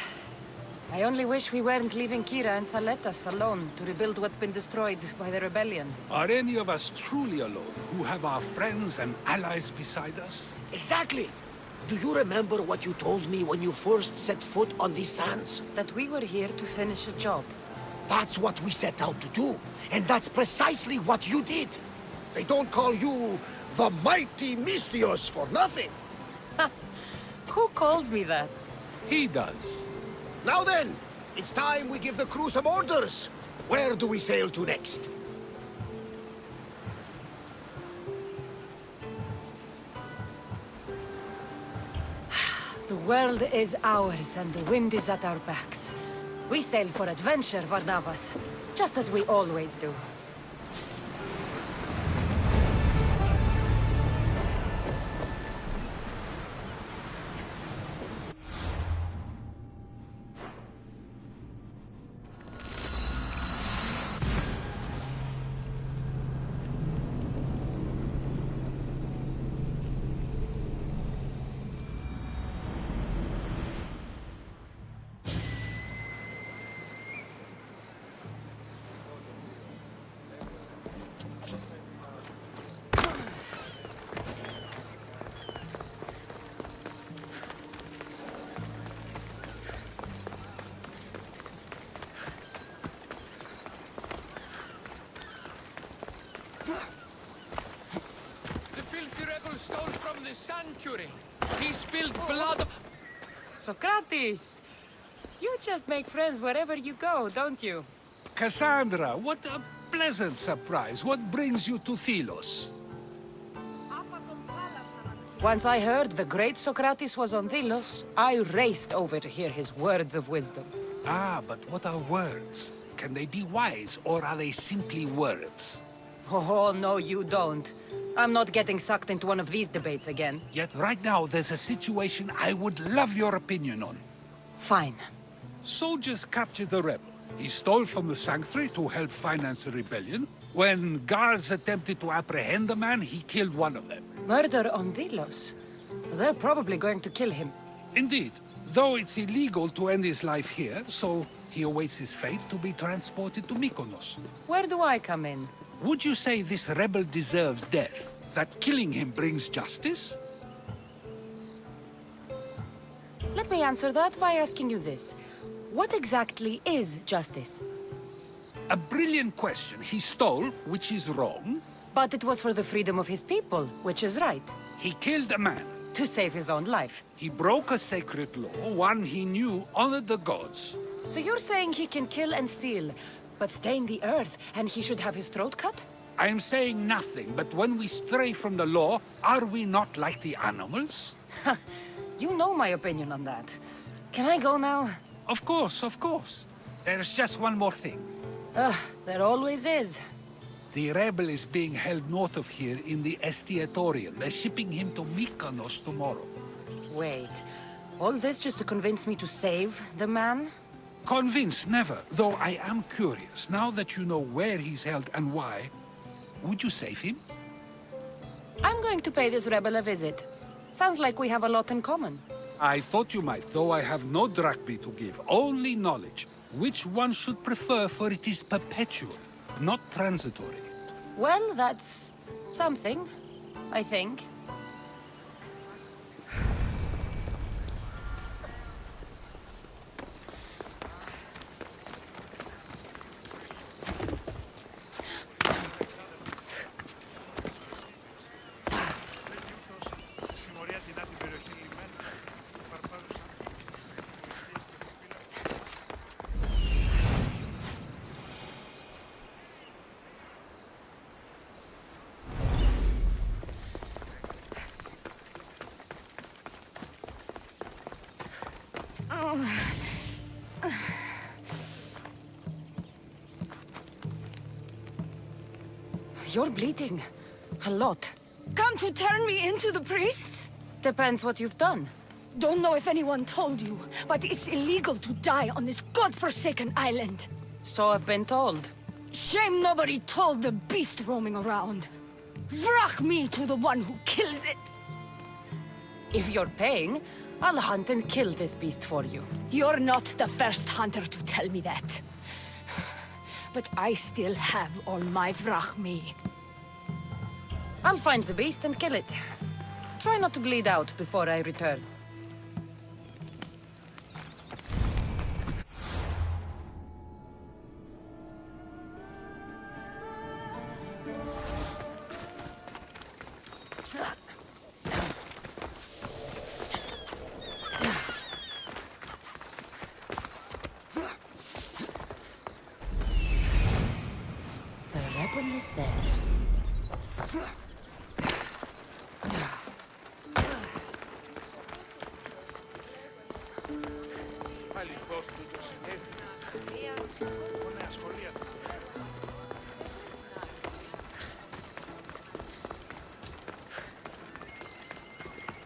I only wish we weren't leaving Kira and Thaletas alone to rebuild what's been destroyed by the rebellion. Are any of us truly alone, who have our friends and allies beside us? Exactly! Do you remember what you told me when you first set foot on these sands? That we were here to finish a job. That's what we set out to do, and that's precisely what you did. They don't call you the mighty Misthios for nothing. Who calls me that? He does. Now then, it's time we give the crew some orders. Where do we sail to next? The world is ours and the wind is at our backs. We sail for adventure, Varnavas, just as we always do. The filthy rebel stole from the sanctuary. He spilled blood. Socrates! You just make friends wherever you go, don't you? Cassandra, what a pleasant surprise. What brings you to Thelos? Once I heard the great Socrates was on Delos, I raced over to hear his words of wisdom. Ah, but what are words? Can they be wise, or are they simply words? Oh, no, you don't. I'm not getting sucked into one of these debates again. Yet right now, there's a situation I would love your opinion on. Fine. Soldiers captured the rebel. He stole from the sanctuary to help finance the rebellion. When guards attempted to apprehend the man, he killed one of them. Murder on Delos. They're probably going to kill him. Indeed, though it's illegal to end his life here, so he awaits his fate to be transported to Mykonos. Where do I come in? Would you say this rebel deserves death? That killing him brings justice? Let me answer that by asking you this. What exactly is justice? A brilliant question. He stole, which is wrong. But it was for the freedom of his people, which is right. He killed a man. To save his own life. He broke a sacred law, one he knew honored the gods. So you're saying he can kill and steal, but stain the earth, and he should have his throat cut? I am saying nothing, but when we stray from the law, are we not like the animals? You know my opinion on that. Can I go now? Of course, of course. There's just one more thing. There always is. The rebel is being held north of here in the Estiatorium. They're shipping him to Mykonos tomorrow. Wait, all this just to convince me to save the man? Convinced, never. Though I am curious, now that you know where he's held and why, would you save him? I'm going to pay this rebel a visit. Sounds like we have a lot in common. I thought you might, though I have no drachmae to give, only knowledge. Which one should prefer, for it is perpetual, not transitory. Well, that's something, I think. You're bleeding. A lot. Come to turn me into the priests? Depends what you've done. Don't know if anyone told you, but it's illegal to die on this godforsaken island. So I've been told. Shame nobody told the beast roaming around. Vrach me to the one who kills it. If you're paying, I'll hunt and kill this beast for you. You're not the first hunter to tell me that. But I still have all my vrach me. I'll find the beast and kill it. Try not to bleed out before I return. The rebel is there.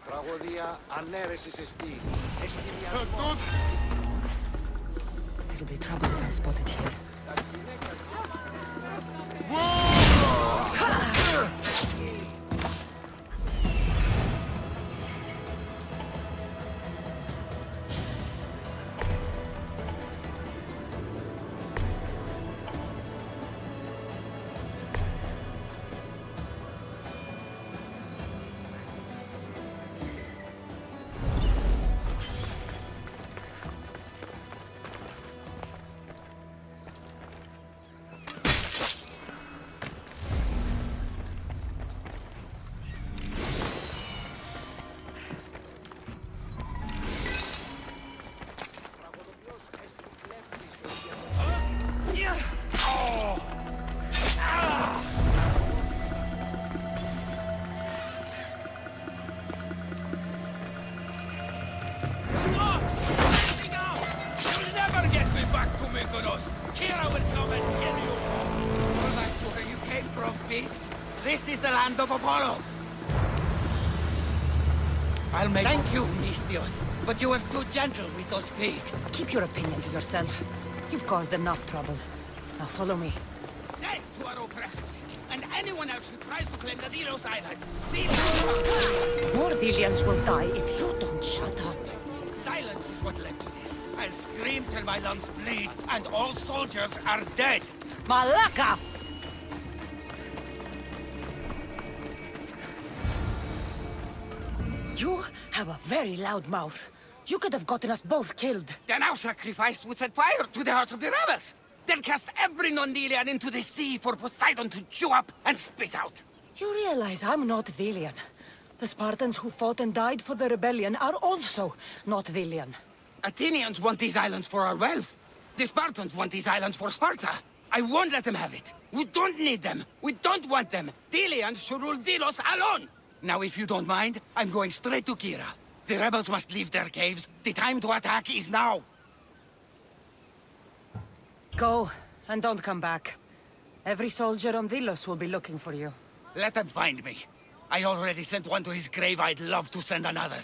Τραγωδία ανέρεσης εστί. It'll be trouble if I'm spotted here. This is the land of Apollo. I'll make... Thank you, Mistios. But you were too gentle with those pigs. Keep your opinion to yourself. You've caused enough trouble. Now follow me. Death to our oppressors, and anyone else who tries to claim the Delos Islands. More Delians will die if you don't shut up. Silence is what led to this. I'll scream till my lungs bleed, and all soldiers are dead. Malaka! You have a very loud mouth. You could have gotten us both killed. Then our sacrifice would set fire to the hearts of the rebels. Then cast every non-Delian into the sea for Poseidon to chew up and spit out. You realize I'm not Delian. The Spartans who fought and died for the rebellion are also not Delian. Athenians want these islands for our wealth. The Spartans want these islands for Sparta. I won't let them have it. We don't need them. We don't want them. Delians should rule Delos alone. Now, if you don't mind, I'm going straight to Kira. The rebels must leave their caves. The time to attack is now. Go, and don't come back. Every soldier on Delos will be looking for you. Let them find me. I already sent one to his grave. I'd love to send another.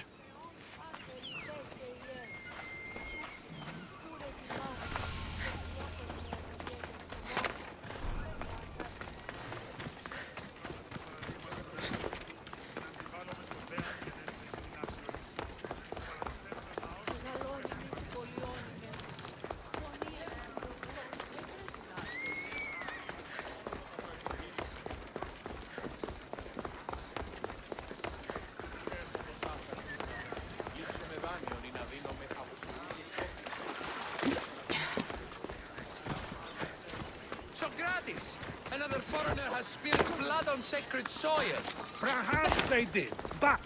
Socrates! Another foreigner has spilled blood on sacred soil. Perhaps they did, but...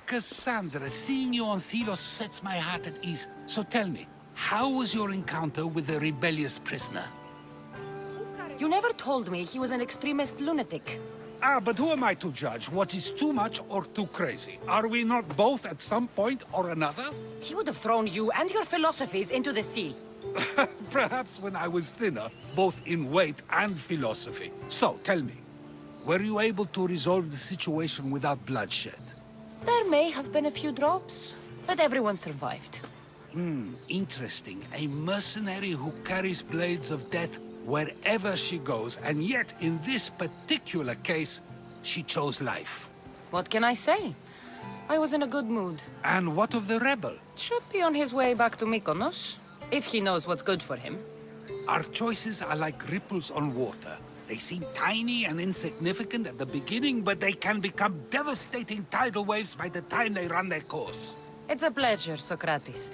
Cassandra, seeing you on Thelos sets my heart at ease. So tell me, how was your encounter with the rebellious prisoner? You never told me he was an extremist lunatic. But who am I to judge what is too much or too crazy? Are we not both at some point or another? He would have thrown you and your philosophies into the sea. Perhaps when I was thinner, both in weight and philosophy. So, tell me, were you able to resolve the situation without bloodshed? There may have been a few drops, But everyone survived. Interesting. A mercenary who carries blades of death wherever she goes, and yet, in this particular case, she chose life. What can I say? I was in a good mood. And what of the rebel? Should be on his way back to Mykonos, if he knows what's good for him. Our choices are like ripples on water. They seem tiny and insignificant at the beginning, but they can become devastating tidal waves by the time they run their course. It's a pleasure, Socrates.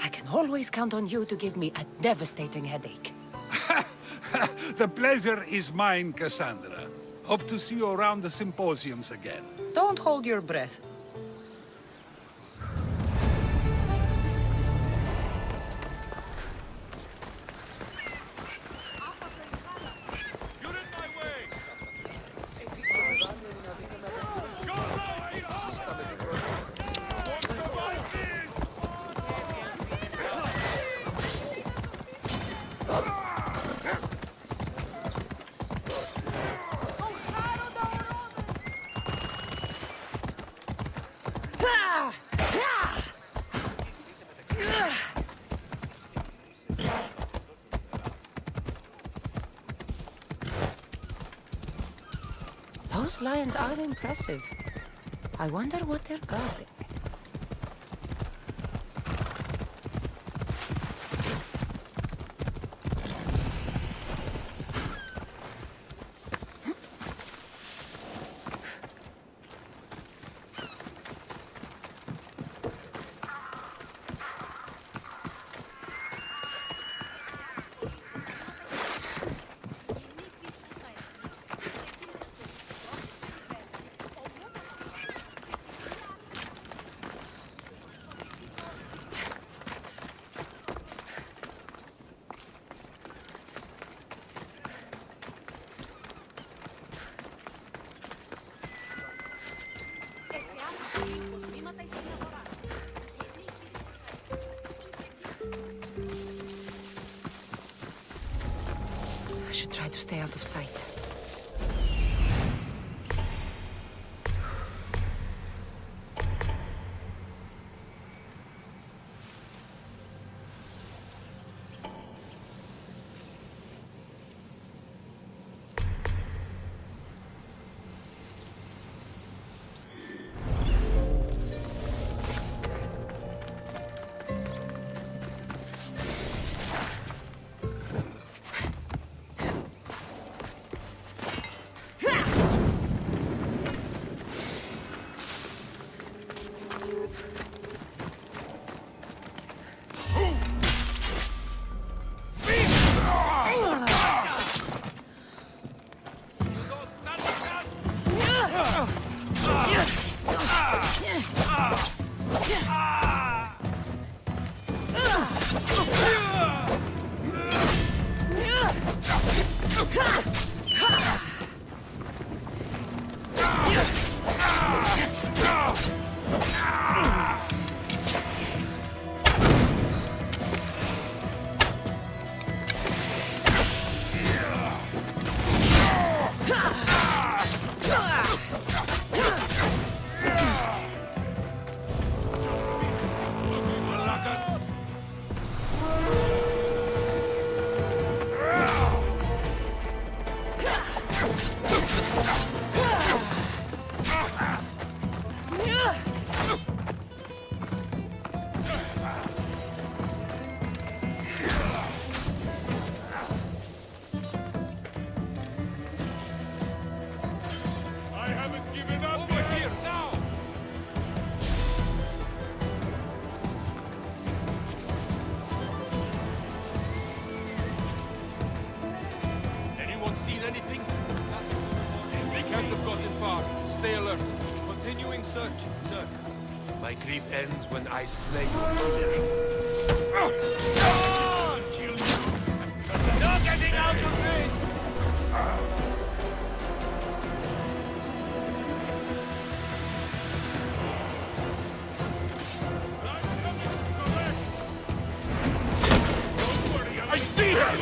I can always count on you to give me a devastating headache. The pleasure is mine, Cassandra. Hope to see you around the symposiums again. Don't hold your breath. Those lions are impressive. I wonder what they're guarding. I should try to stay out of sight. Stay alert. Continuing search, sir. My grief ends when I slay your leader. No getting out of this! I see him!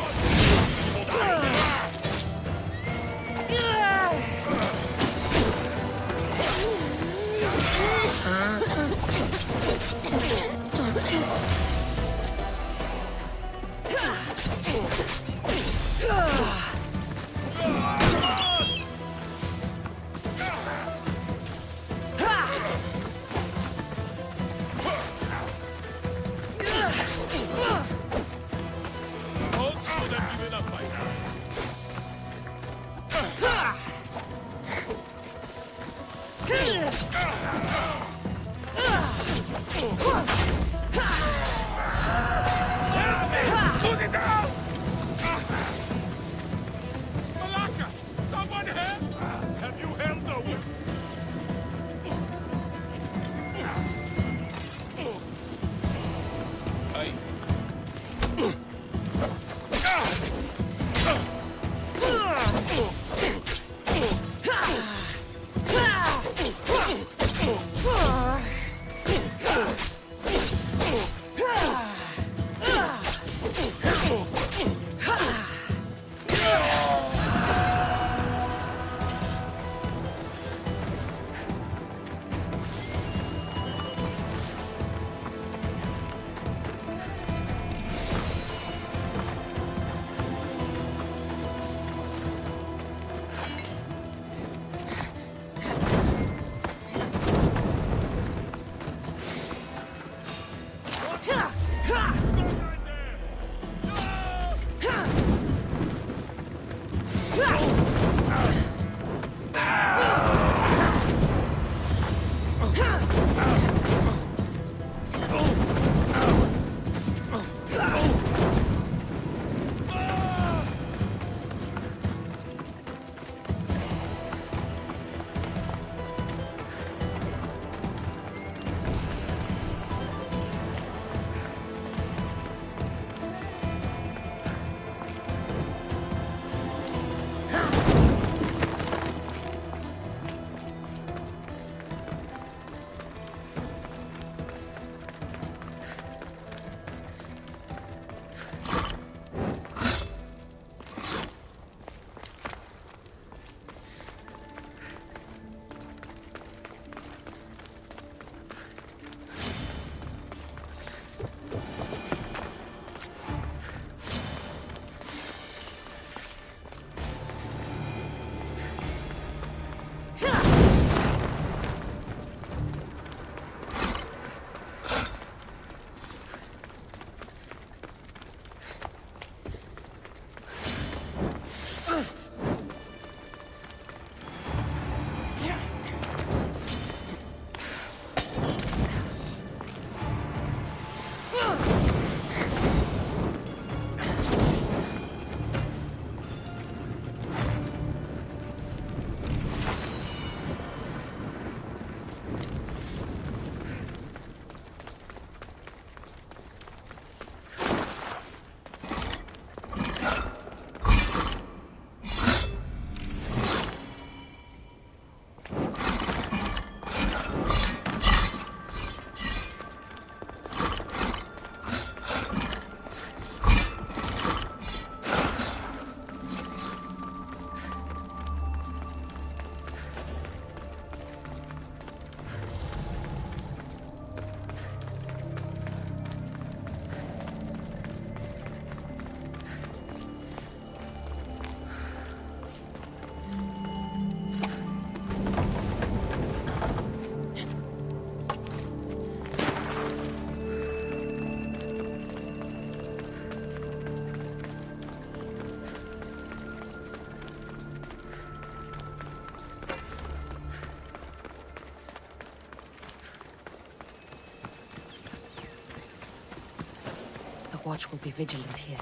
Watch will be vigilant here.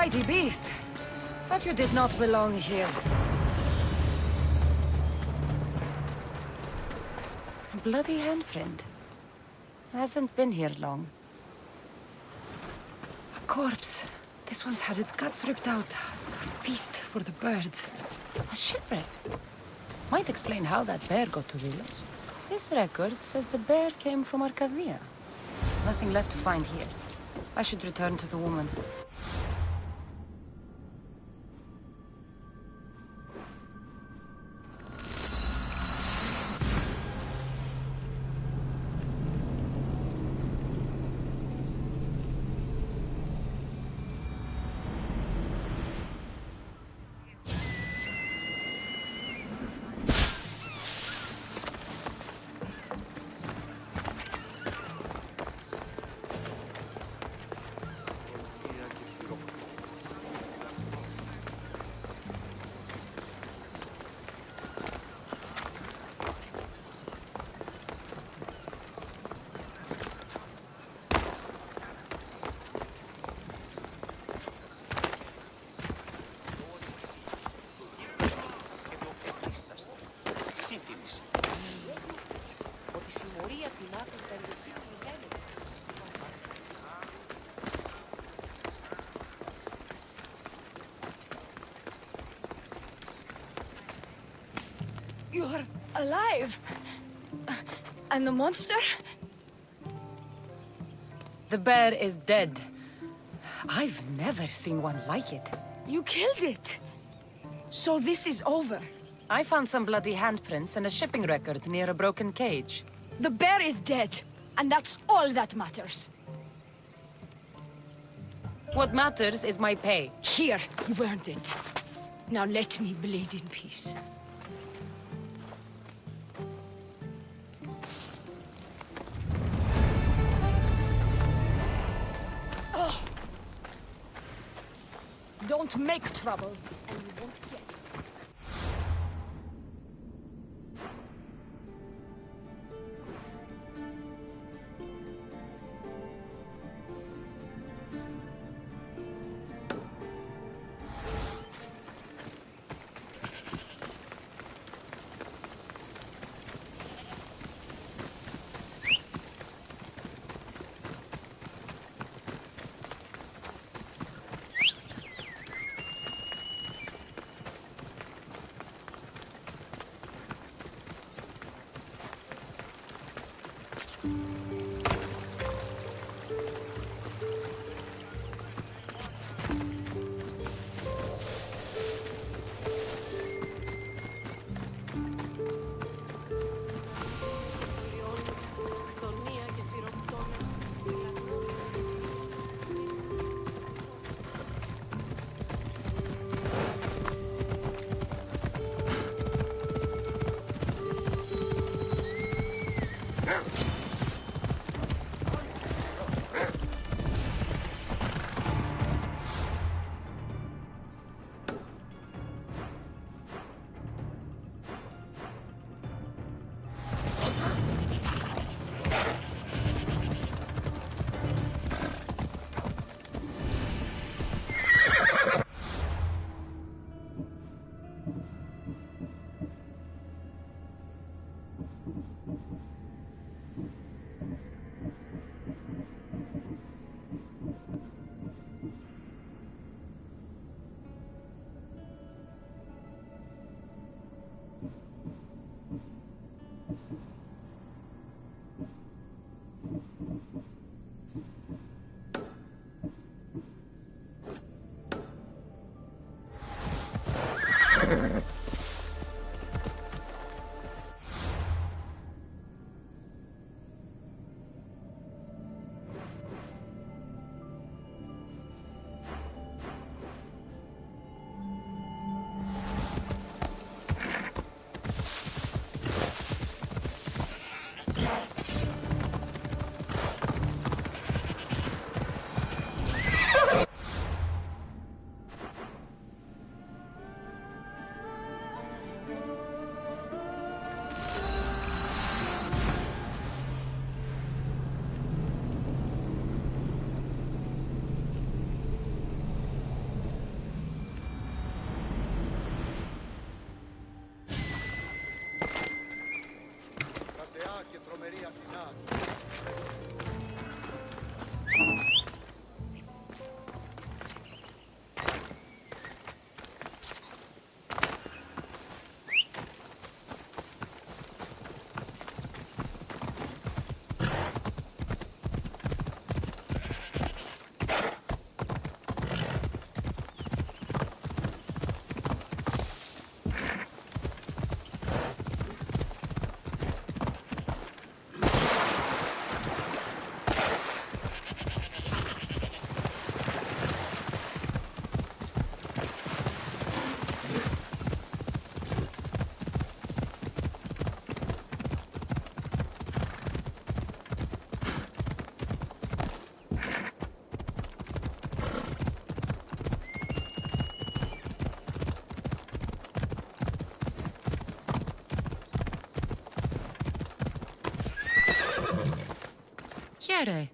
mighty beast. But you did not belong here. A bloody handprint. Hasn't been here long. A corpse. This one's had its guts ripped out. A feast for the birds. A shipwreck. Might explain how that bear got to Delos. This record says the bear came from Arcadia. There's nothing left to find here. I should return to the woman. You're alive? And the monster? The bear is dead. I've never seen one like it. You killed it! So this is over? I found some bloody handprints and a shipping record near a broken cage. The bear is dead, and that's all that matters. What matters is my pay. Here, you've earned it. Now let me bleed in peace. Oh. Don't make trouble, and you won't get it. Here,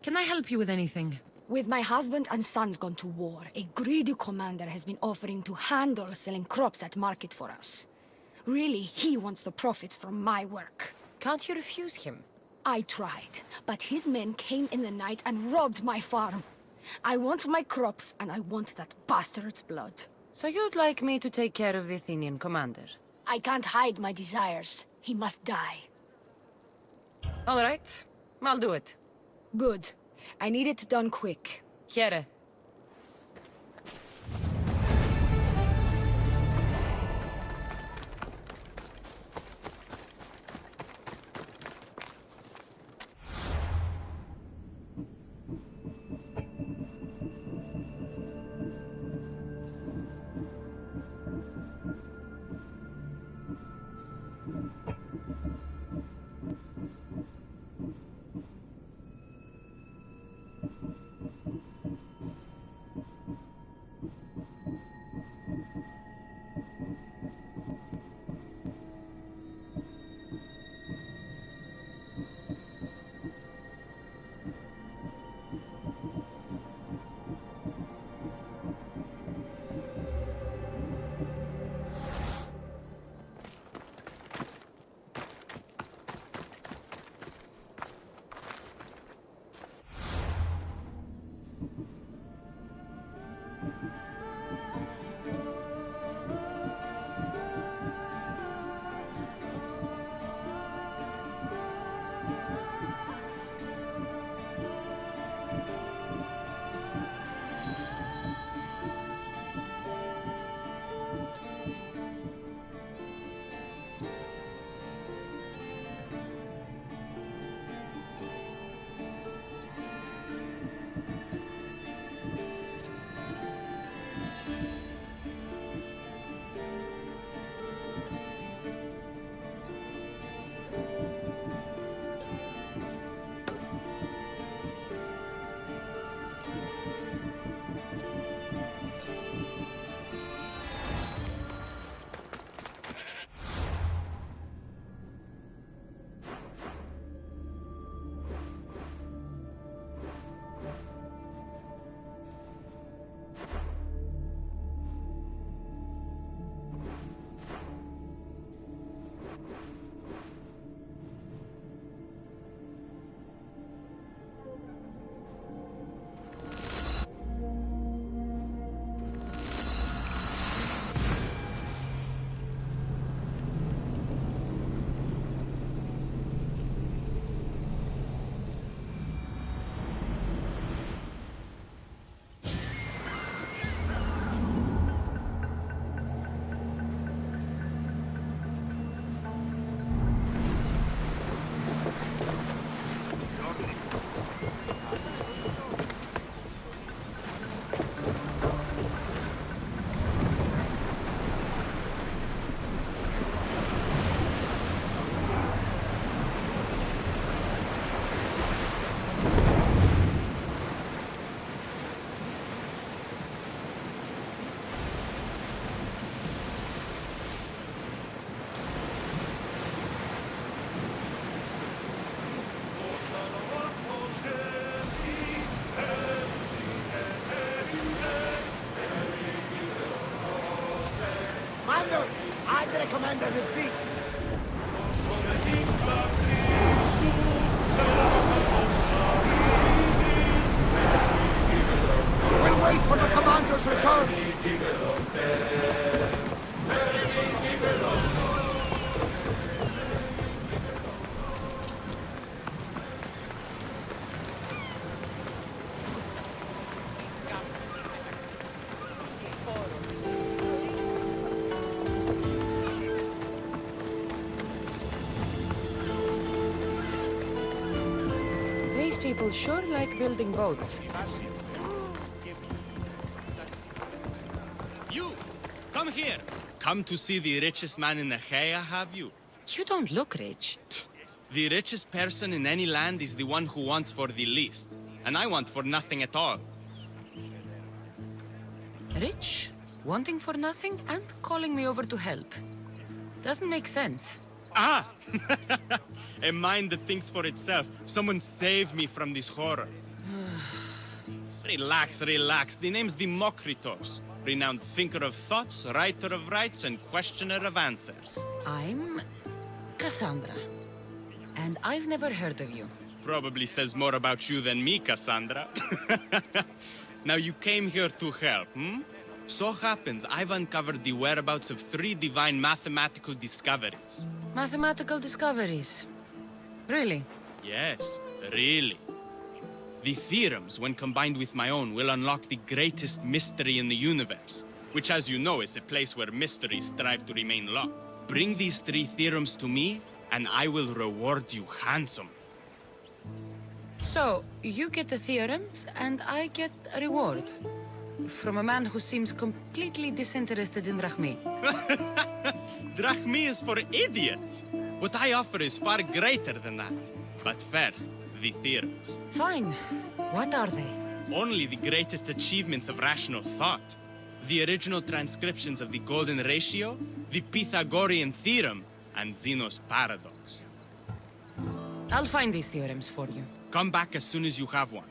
can I help you with anything? With my husband and sons gone to war, a greedy commander has been offering to handle selling crops at market for us. Really, he wants the profits from my work. Can't you refuse him? I tried, but his men came in the night and robbed my farm. I want my crops, and I want that bastard's blood. So you'd like me to take care of the Athenian commander? I can't hide my desires. He must die. All right, I'll do it. Good. I need it done quick. Here. Commander defeat. We'll wait for the commander's return. People sure like building boats. You! Come here! Come to see the richest man in Achaia, have you? You don't look rich. The richest person in any land is the one who wants for the least. And I want for nothing at all. Rich, wanting for nothing, and calling me over to help. Doesn't make sense. Ah! A mind that thinks for itself. Someone save me from this horror. Relax, relax. The name's Democritos. Renowned thinker of thoughts, writer of rights, and questioner of answers. I'm Cassandra. And I've never heard of you. Probably says more about you than me, Cassandra. Now you came here to help, hmm? So happens I've uncovered the whereabouts of 3 divine mathematical discoveries. Mathematical discoveries. Really? Yes, really. The theorems, when combined with my own, will unlock the greatest mystery in the universe, which, as you know, is a place where mysteries strive to remain locked. Bring these 3 theorems to me, and I will reward you handsomely. So, you get the theorems, and I get a reward. From a man who seems completely disinterested in Drachmi. Drachmi is for idiots! What I offer is far greater than that. But first, the theorems. Fine. What are they? Only the greatest achievements of rational thought. The original transcriptions of the Golden Ratio, the Pythagorean Theorem, and Zeno's Paradox. I'll find these theorems for you. Come back as soon as you have one.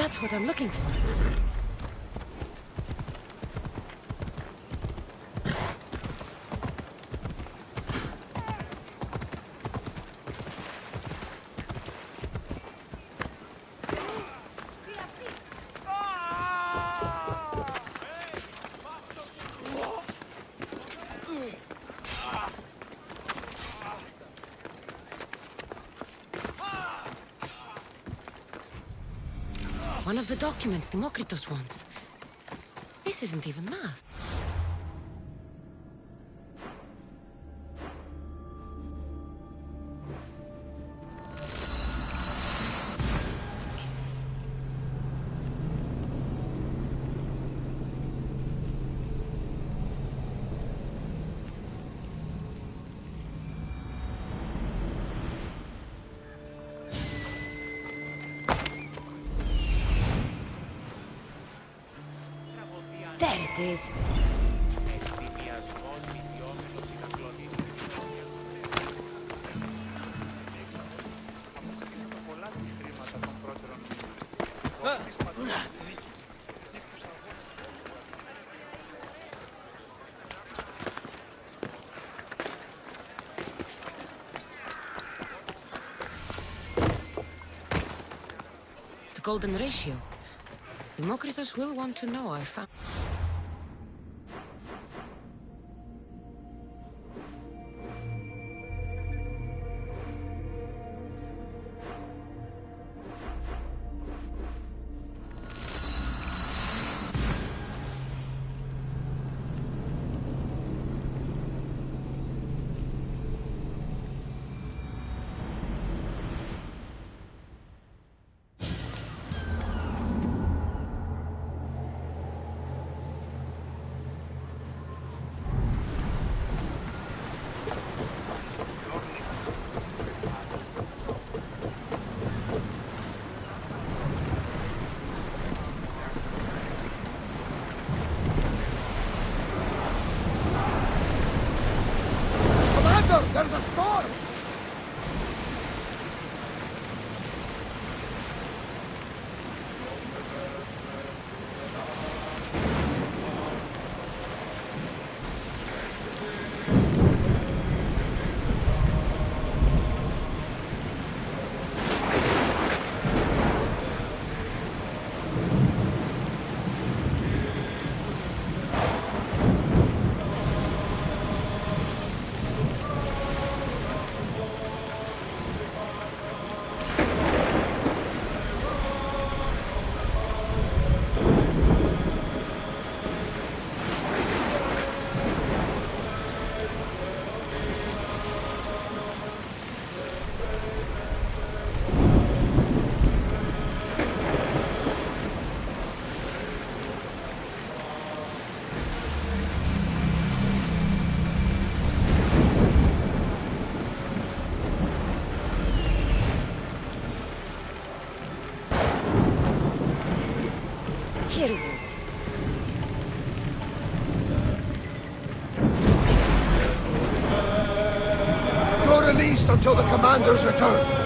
That's what I'm looking for. One of the documents Demokritos wants. This isn't even math. There it is. The golden ratio. Demokritos will want to know I found... There's a storm! Here it is. You're released until the commander's return.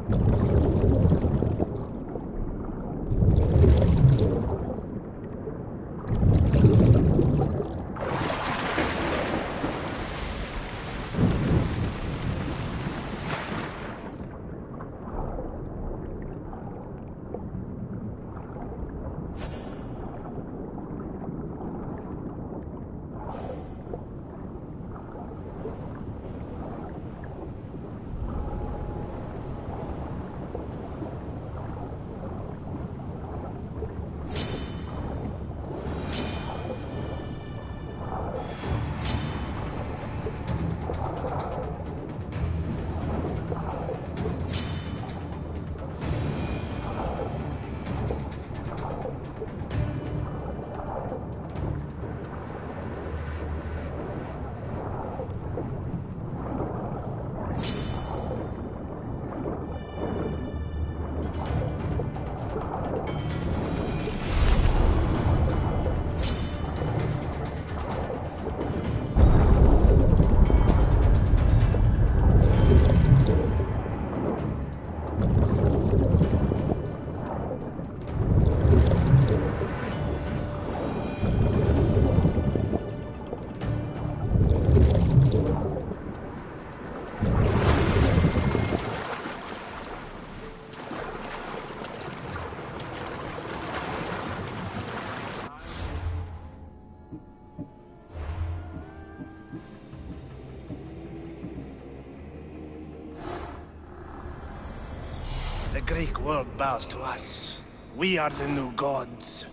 The Greek world bows to us. We are the new gods.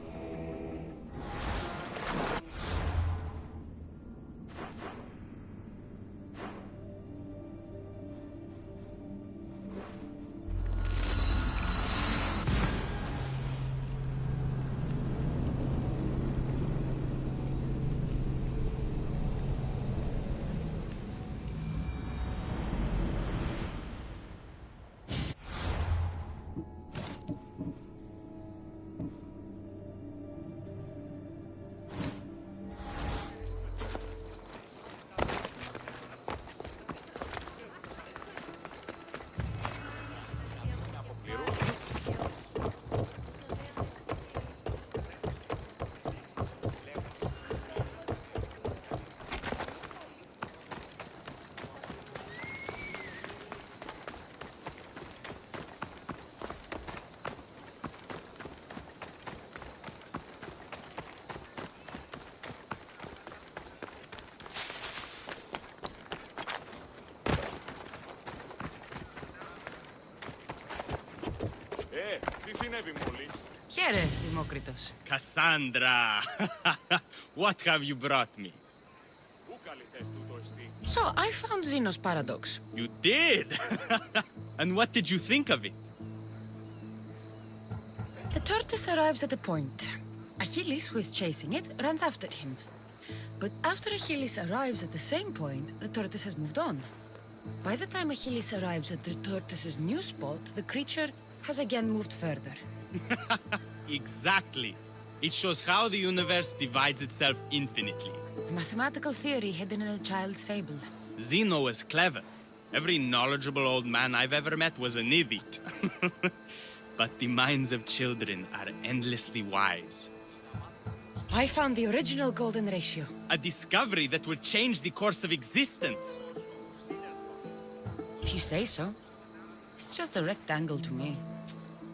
Χαίρε, Δημόκριτος. Cassandra! What have you brought me? So, I found Zeno's paradox. You did? And what did you think of it? The tortoise arrives at a point. Achilles, who is chasing it, runs after him. But after Achilles arrives at the same point, the tortoise has moved on. By the time Achilles arrives at the tortoise's new spot, the creature has again moved further. Exactly. It shows how the universe divides itself infinitely. A mathematical theory hidden in a child's fable. Zeno was clever. Every knowledgeable old man I've ever met was an idiot. But the minds of children are endlessly wise. I found the original golden ratio. A discovery that will change the course of existence. If you say so. It's just a rectangle to me.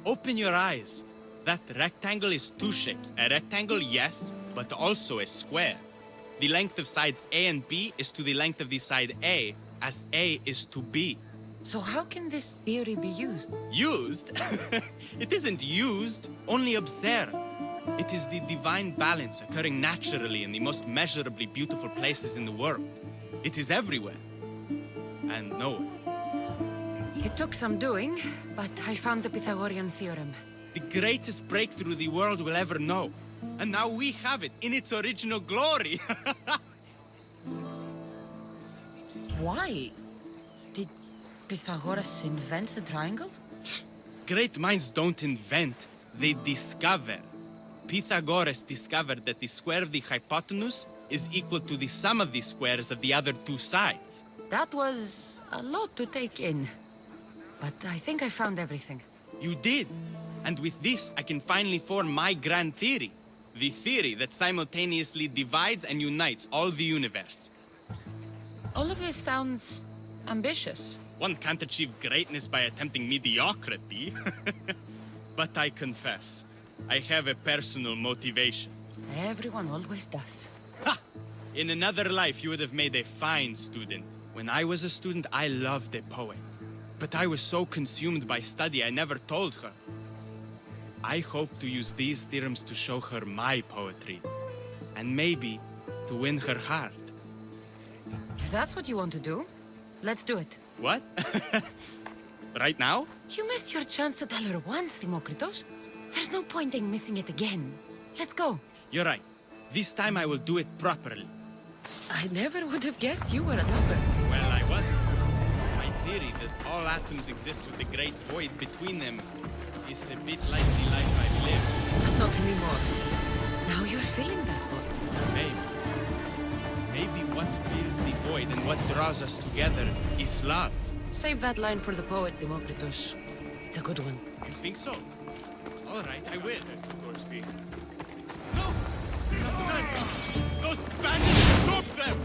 Open your eyes. That rectangle is two shapes. A rectangle, yes, but also a square. The length of sides A and B is to the length of the side A, as A is to B. So how can this theory be used? Used? It isn't used, only observed. It is the divine balance occurring naturally in the most measurably beautiful places in the world. It is everywhere. And nowhere. It took some doing, but I found the Pythagorean theorem. The greatest breakthrough the world will ever know. And now we have it in its original glory. Why? Did Pythagoras invent the triangle? Great minds don't invent, they discover. Pythagoras discovered that the square of the hypotenuse is equal to the sum of the squares of the other two sides. That was a lot to take in. but I think I found everything. You did. And with this, I can finally form my grand theory. The theory that simultaneously divides and unites all the universe. All of this sounds ambitious. One can't achieve greatness by attempting mediocrity. But I confess, I have a personal motivation. Everyone always does. Ha! In another life, you would have made a fine student. When I was a student, I loved a poet. But I was so consumed by study, I never told her. I hope to use these theorems to show her my poetry. And maybe to win her heart. If that's what you want to do, let's do it. What? Right now? You missed your chance to tell her once, Demokritos. There's no point in missing it again. Let's go. You're right. This time I will do it properly. I never would have guessed you were a lover. Well, I wasn't. My theory that all atoms exist with a great void between them is a bit like the life I've lived. But not anymore. Now you're filling that void. Maybe. Maybe what fills the void and what draws us together is love. Save that line for the poet, Demokritos. It's a good one. You think so? All right, I will. Those bandits took them!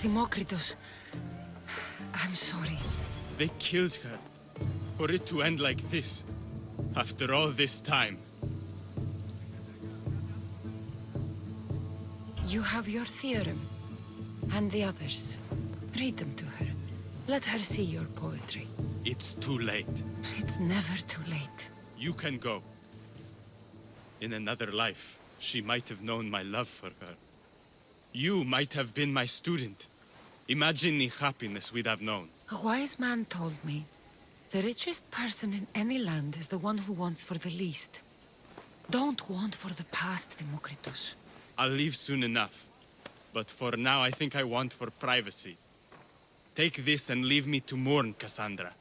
Demokritos, I'm sorry. They killed her. For it to end like this. After all this time. You have your theorem. And the others. Read them to her. Let her see your poetry. It's too late. It's never too late. You can go. In another life, she might have known my love for her. You might have been my student. Imagine the happiness we'd have known. A wise man told me, the richest person in any land is the one who wants for the least. Don't want for the past, Demokritos. I'll leave soon enough. But for now, I think I want for privacy. Take this and leave me to mourn, Cassandra.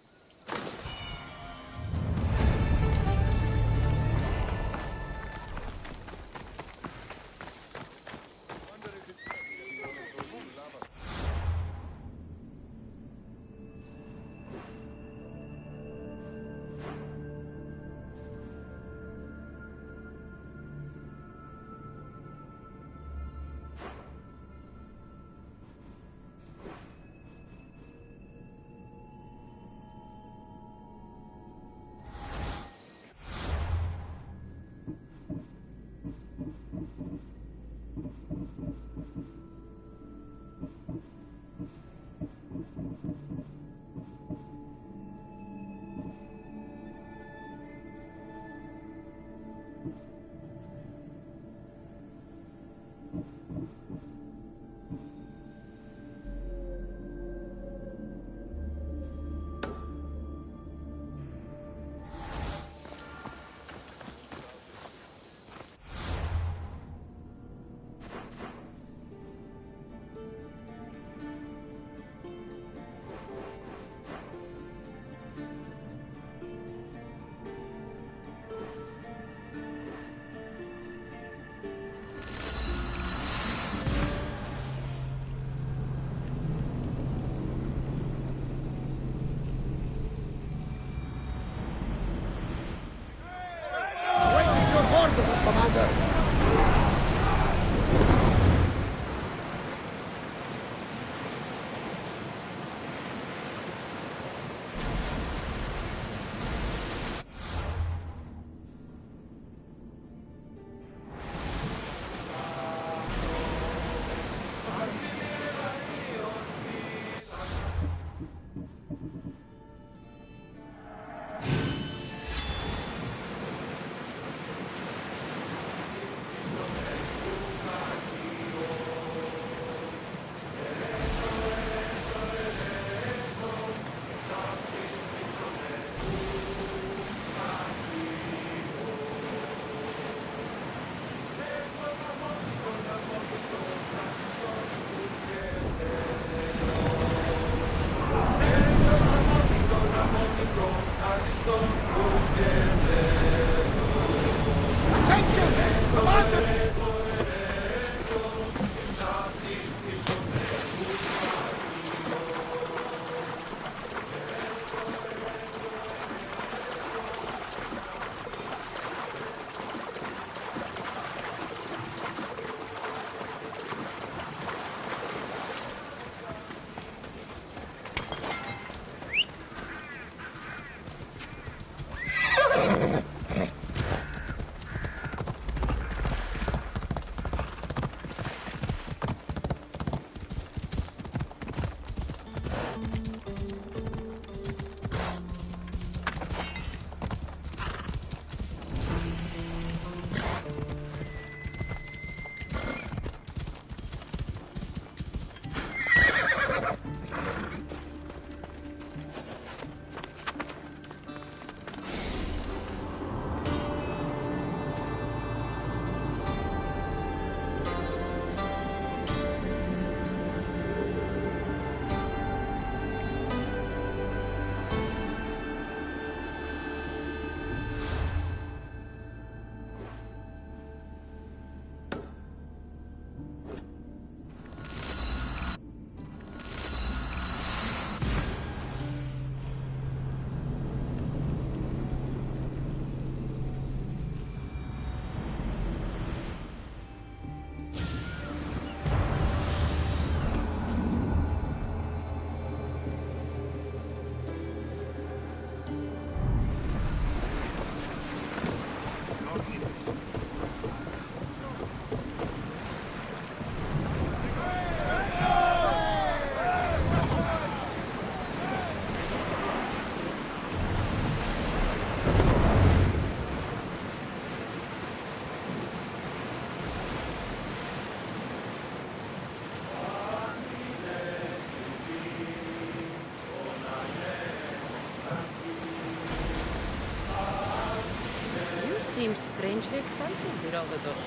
Seems strangely excited, Herodotus.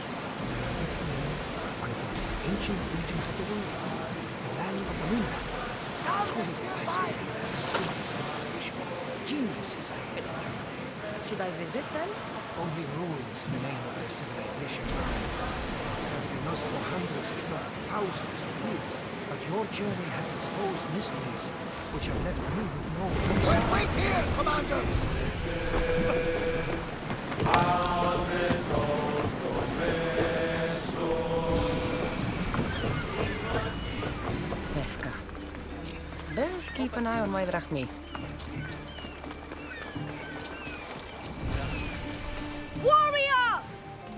Ancient regions of the world, the land of the moon. Geniuses ahead of them. Should I visit them? Only ruins remain of their civilization. It has been lost for hundreds, if not thousands of years. But your journey has exposed mysteries which have left me with no answers. Wait here, Commander! Pefka. Best keep an eye on my drachmi. Warrior!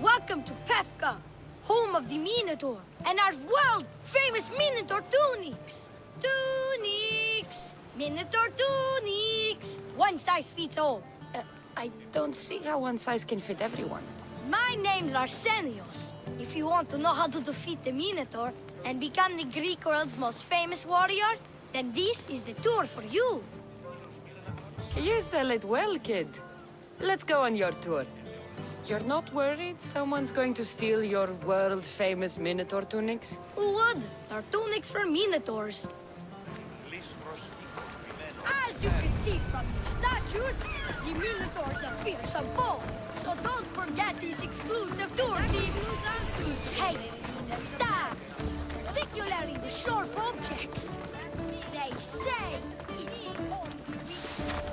Welcome to Pefka, home of the Minotaur, and our world-famous Minotaur tunics! Tunics! Minotaur tunics! One size fits all. I don't see how one size can fit everyone. My name's Arsenios. If you want to know how to defeat the Minotaur and become the Greek world's most famous warrior, then this is the tour for you. You sell it well, kid. Let's go on your tour. You're not worried someone's going to steal your world-famous Minotaur tunics? Who would? They're tunics for Minotaurs. As you can see from the statues, the Minotaurs are fearsome foe. So don't forget these exclusive tour deals. It hates the staff, particularly the sharp objects. They say it is only weakness.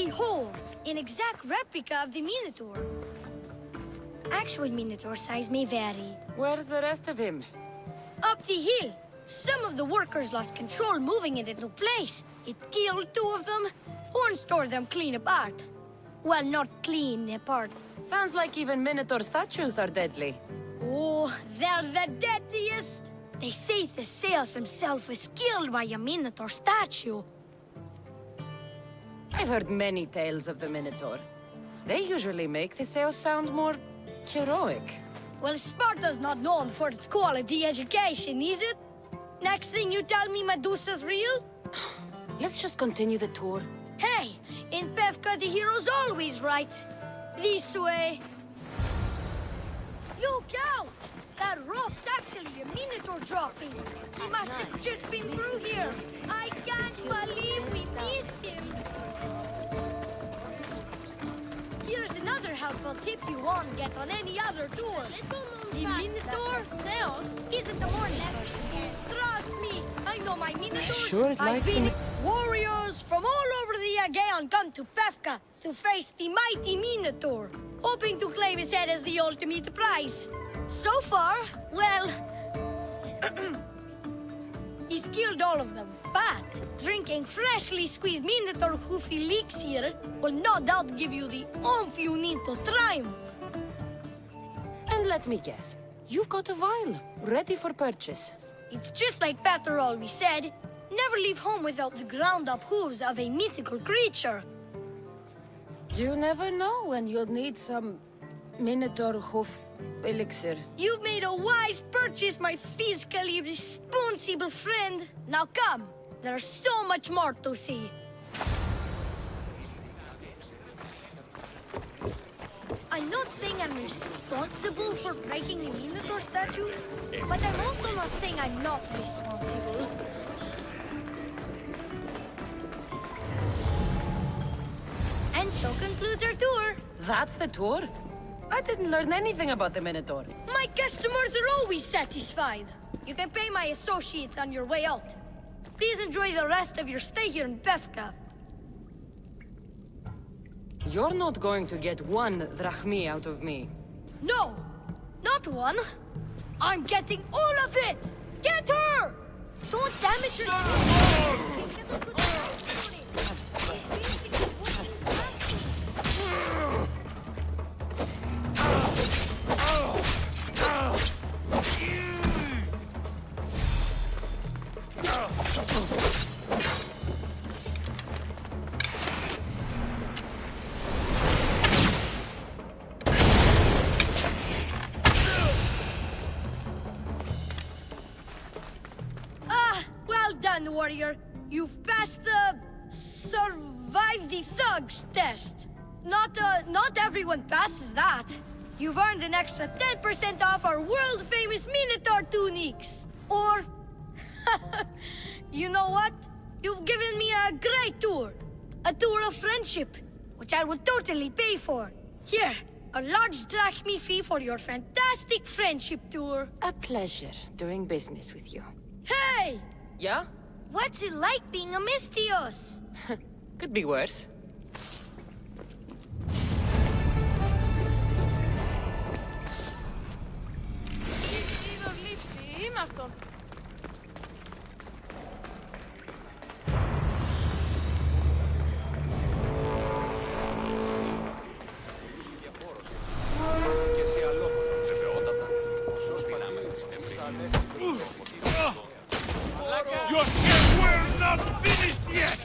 Behold, an exact replica of the Minotaur. Actual Minotaur size may vary. Where's the rest of him? Up the hill. Some of the workers lost control moving it into place. It killed 2 of them. Horn stored them clean apart. Well, not clean apart. Sounds like even Minotaur statues are deadly. Oh, they're the deadliest. They say Theseus himself was killed by a Minotaur statue. I've heard many tales of the Minotaur. They usually make Theseus sound more heroic. Well, Sparta's not known for its quality education, is it? Next thing you tell me Medusa's real? Let's just continue the tour. Hey, in Pevka the hero's always right. This way. Look out! That rock's actually a Minotaur dropping. He must have just been through here. I can't believe we missed him. Here's another helpful tip you won't get on any other tour. The Minotaur isn't the morning person. Trust me, I know my Minotaurs. Sure I'd like to... Warriors from all over the Aegean come to Pevka to face the mighty Minotaur, hoping to claim his head as the ultimate prize. So far, well, he's killed all of them. But drinking freshly squeezed Minotaur hoof elixir will no doubt give you the oomph you need to triumph. And let me guess, you've got a vial, ready for purchase. It's just like Peter always said, never leave home without the ground-up hooves of a mythical creature. You never know when you'll need some Minotaur hoof elixir. You've made a wise purchase, my fiscally responsible friend. Now come, there's so much more to see. I'm not saying I'm responsible for breaking the Minotaur statue, but I'm also not saying I'm not responsible. And so concludes our tour. That's the tour? I didn't learn anything about the Minotaur. My customers are always satisfied. You can pay my associates on your way out. Please enjoy the rest of your stay here in Pevka. You're not going to get 1 drachmi out of me. No, not 1. I'm getting all of it! Get her! Don't damage her! Warrior, you've passed the survive the thugs test. Not everyone passes that. You've earned an extra 10% off our world-famous Minotaur tunics. Or, you know what? You've given me a great tour. A tour of friendship, which I will totally pay for. Here, a large drachmi fee for your fantastic friendship tour. A pleasure doing business with you. Hey! Yeah? What's it like being a Misthios? Could be worse. Your game will not finished yet!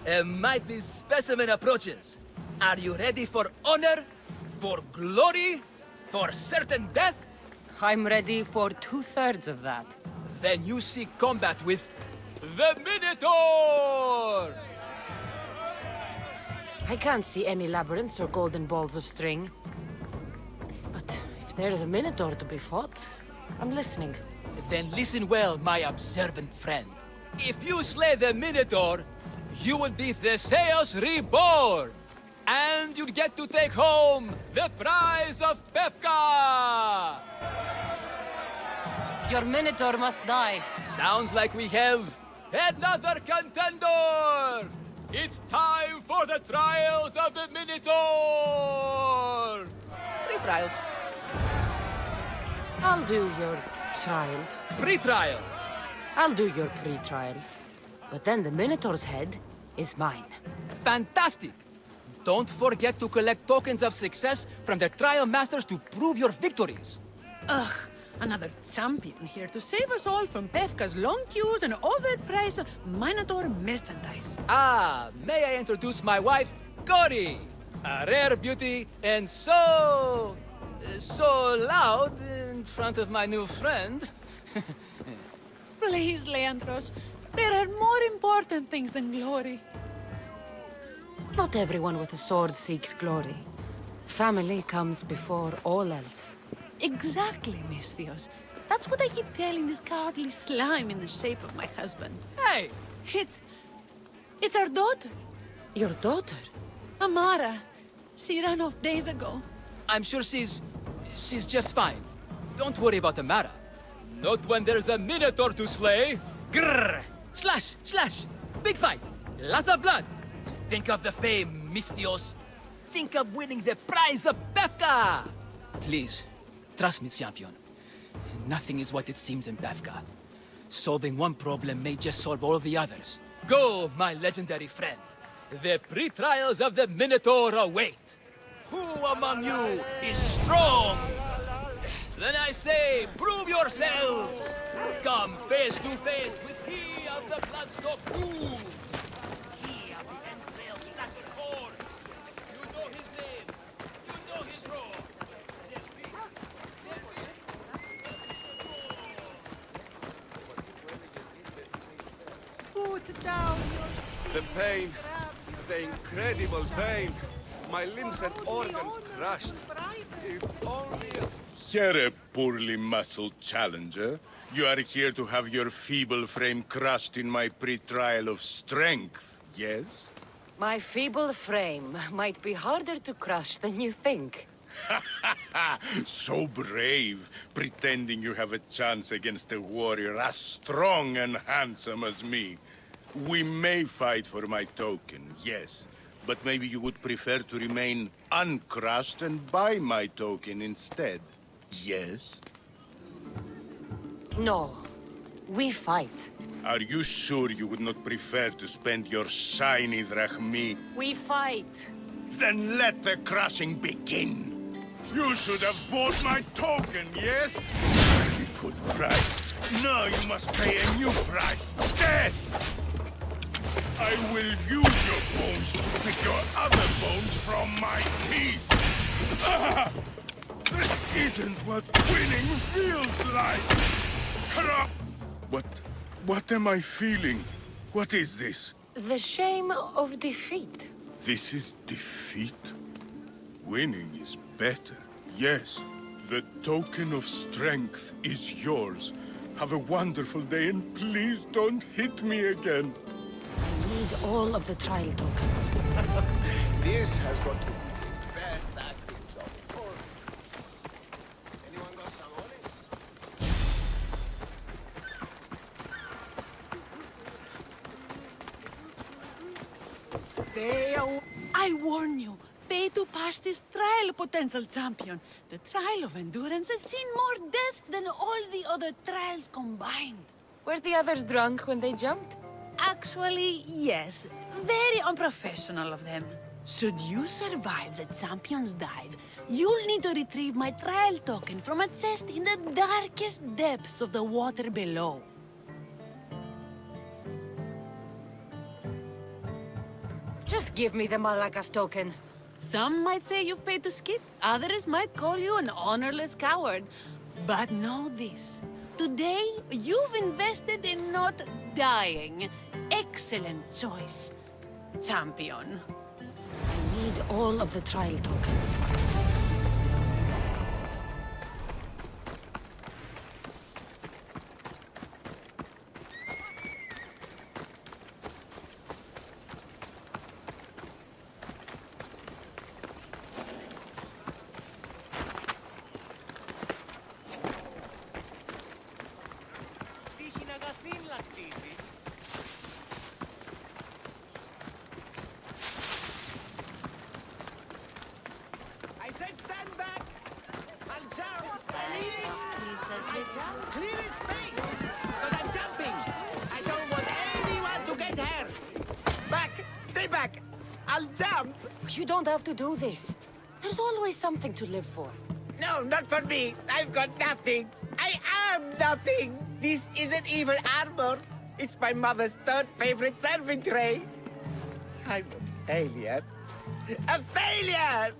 A mighty specimen approaches. Are you ready for honor? For glory? For certain death? I'm ready for 2/3 of that. Then you seek combat with the Minotaur! I can't see any labyrinths or golden balls of string. But if there's a Minotaur to be fought, I'm listening. Then listen well, my observant friend. If you slay the Minotaur, you will be Theseus reborn! And you'd get to take home the prize of Pefka! Your Minotaur must die. Sounds like we have another contender! It's time for the trials of the Minotaur! Pre-trials. I'll do your trials. Pre-trials. I'll do your pre-trials. But then the Minotaur's head is mine. Fantastic! Don't forget to collect tokens of success from the trial masters to prove your victories. Ugh, another champion here to save us all from Pefka's long queues and overpriced Minotaur merchandise. Ah, may I introduce my wife, Cory? A rare beauty and so loud in front of my new friend. Please, Leandros, there are more important things than glory. Not everyone with a sword seeks glory. Family comes before all else. Exactly, Misthios. That's what I keep telling this cowardly slime in the shape of my husband. Hey! It's our daughter, Your daughter? Amara. She ran off days ago. I'm sure she's just fine. Don't worry about Amara. Not when there's a Minotaur to slay. Grrr! Slash! Slash! Big fight! Lots of blood! Think of the fame, Misthios. Think of winning the prize of Pefka! Please, trust me, champion. Nothing is what it seems in Pefka. Solving one problem may just solve all the others. Go, my legendary friend. The pre-trials of the Minotaur await. Who among you is strong? Then I say, prove yourselves! Come face to face with he of the blood-soaked hooves! He of the entrail-splattered horn! You know his name! You know his roar! Put down your The pain, the incredible pain. My limbs and organs crushed. If only... Here, a poorly muscled challenger. You are here to have your feeble frame crushed in my pre-trial of strength, yes? My feeble frame might be harder to crush than you think. So brave, pretending you have a chance against a warrior as strong and handsome as me. We may fight for my token, yes. But maybe you would prefer to remain uncrushed and buy my token instead. Yes? No. We fight. Are you sure you would not prefer to spend your shiny drachmi? We fight. Then let the crushing begin. You should have bought my token, yes? Good price. Now you must pay a new price. Death! I will use your bones to pick your other bones from my teeth. Ah! This isn't what winning feels like. What am I feeling? What is this? The shame of defeat. This is defeat? Winning is better. Yes, the token of strength is yours. Have a wonderful day and please don't hit me again. I need all of the trial tokens. This has got to be the best acting job. Anyone got some olives? Stay away. I warn you. Pay to pass this trial, potential champion. The trial of endurance has seen more deaths than all the other trials combined. Were the others drunk when they jumped? Actually, yes. Very unprofessional of them. Should you survive the champion's dive, you'll need to retrieve my trial token from a chest in the darkest depths of the water below. Just give me the Malakas token. Some might say you've paid to skip. Others might call you an honorless coward. But know this. Today, you've invested in not dying. Excellent choice, champion. I need all of the trial tokens. I said stand back! I'll jump! Clear his space! Because I'm jumping! I don't want anyone to get hurt! Back! Stay back! I'll jump! You don't have to do this. There's always something to live for. No, not for me! I've got nothing! I am nothing! This isn't even armor! It's my mother's third favorite serving tray! I'm a failure! A failure!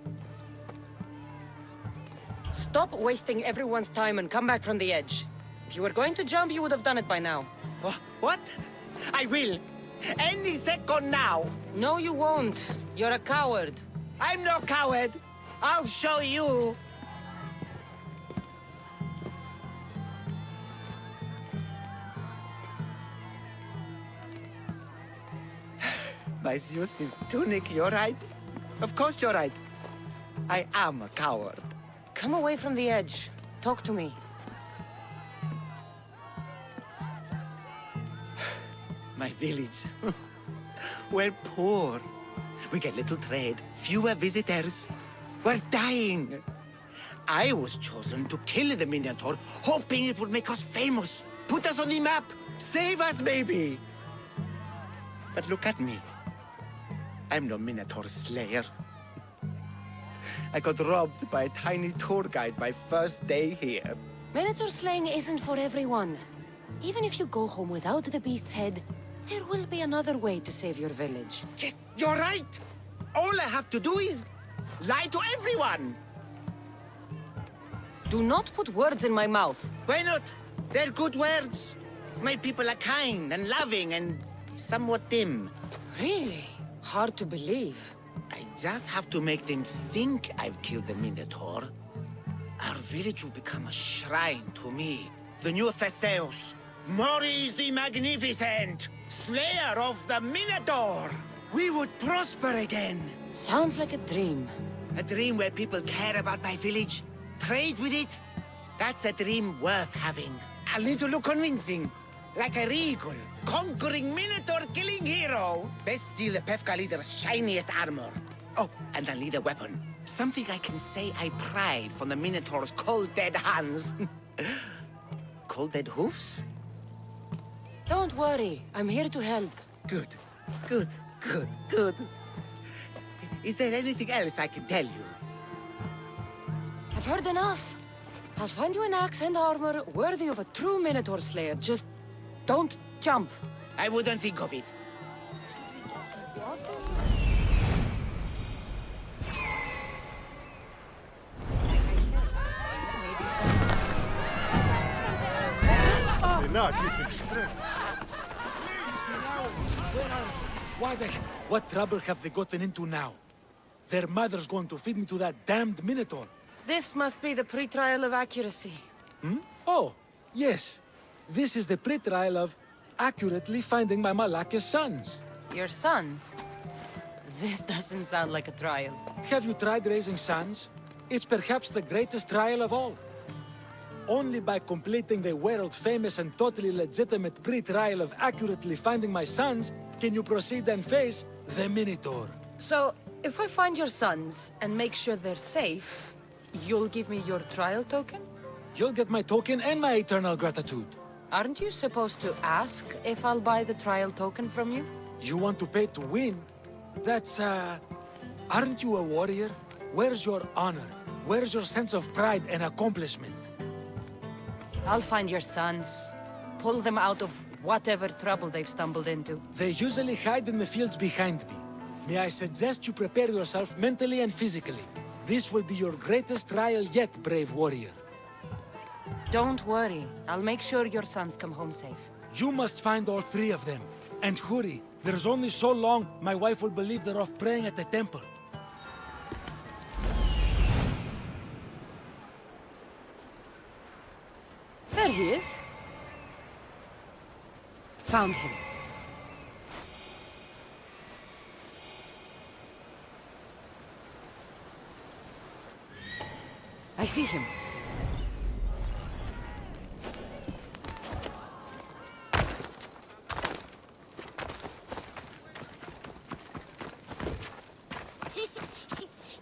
Stop wasting everyone's time and come back from the edge. If you were going to jump, you would have done it by now. What? I will! Any second now! No, you won't. You're a coward. I'm no coward! I'll show you! My Zeus's tunic, you're right. Of course you're right. I am a coward. Come away from the edge. Talk to me. My village. We're poor. We get little trade, fewer visitors. We're dying. I was chosen to kill the Minotaur, hoping it would make us famous, put us on the map, save us maybe. But look at me. I'm no Minotaur slayer. I got robbed by a tiny tour guide my first day here. Minotaur slaying isn't for everyone. Even if you go home without the beast's head, there will be another way to save your village. Yes, you're right. All I have to do is lie to everyone. Do not put words in my mouth. Why not? They're good words. My people are kind and loving and somewhat dim. Really? Hard to believe. I just have to make them think I've killed the Minotaur. Our village will become a shrine to me, the new Theseus, Maurice the Magnificent, slayer of the Minotaur. We would prosper again. Sounds like a dream. A dream where people care about my village, trade with it. That's a dream worth having. I'll need to look convincing. Like a regal, conquering Minotaur-killing hero. Best steal the Pefka leader's shiniest armor. Oh, and I'll need a weapon. Something I can say I pried from the Minotaur's cold dead hands. Cold dead hoofs? Don't worry. I'm here to help. Good, good, good, good. Is there anything else I can tell you? I've heard enough. I'll find you an axe and armor worthy of a true Minotaur slayer. Just don't jump. I wouldn't think of it. Not giving strength. What trouble have they gotten into now? Their mother's going to feed me to that damned Minotaur. This must be the pre-trial of accuracy. Hmm? Oh, yes. This is the pre-trial of accurately finding my Malakis sons. Your sons? This doesn't sound like a trial. Have you tried raising sons? It's perhaps the greatest trial of all. Only by completing the world-famous and totally legitimate pre-trial of accurately finding my sons can you proceed and face the Minotaur. So, if I find your sons and make sure they're safe, you'll give me your trial token? You'll get my token and my eternal gratitude. Aren't you supposed to ask if I'll buy the trial token from you? You want to pay to win? That's, aren't you a warrior? Where's your honor? Where's your sense of pride and accomplishment? I'll find your sons. Pull them out of whatever trouble they've stumbled into. They usually hide in the fields behind me. may I suggest you prepare yourself mentally and physically. This will be your greatest trial yet, brave warrior. Don't worry. I'll make sure your sons come home safe. You must find all three of them. And hurry. There's only so long my wife will believe they're off praying at the temple. There he is. Found him. I see him.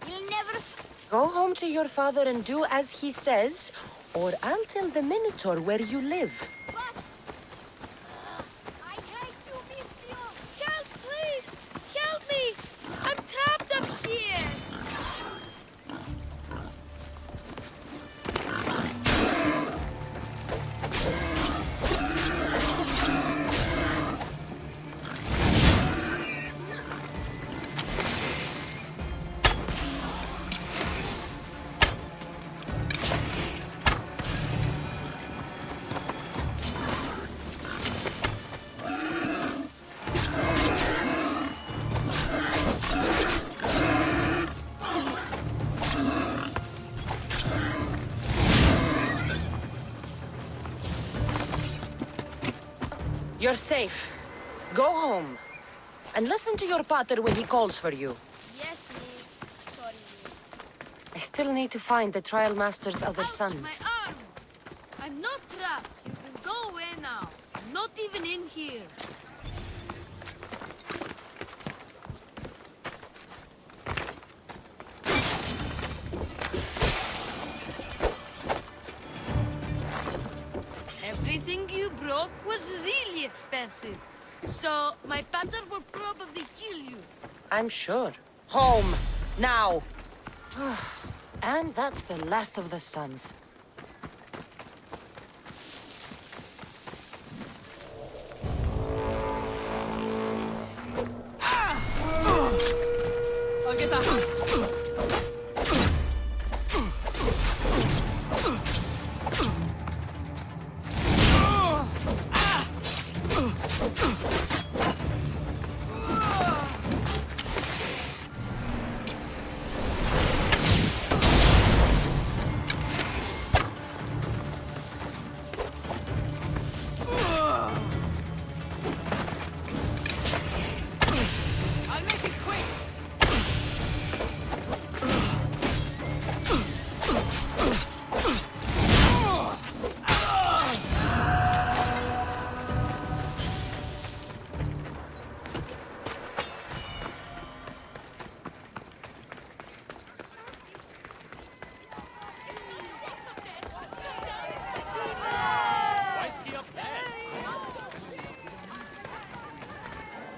You'll never... Go home to your father and do as he says, or I'll tell the Minotaur where you live. I hate you, Mistio! Help, please! Help me! I'm trapped up here! You're safe. Go home. And listen to your pater when he calls for you. Yes, miss. Sorry, miss. I still need to find the trial master's other Ouch, sons. my arm! I'm not trapped. You can go away now. I'm not even in here. Everything you broke was really expensive. So, my pater will probably kill you. I'm sure. Home! Now! And that's the last of the sons. I'll get that. I'll make it quick.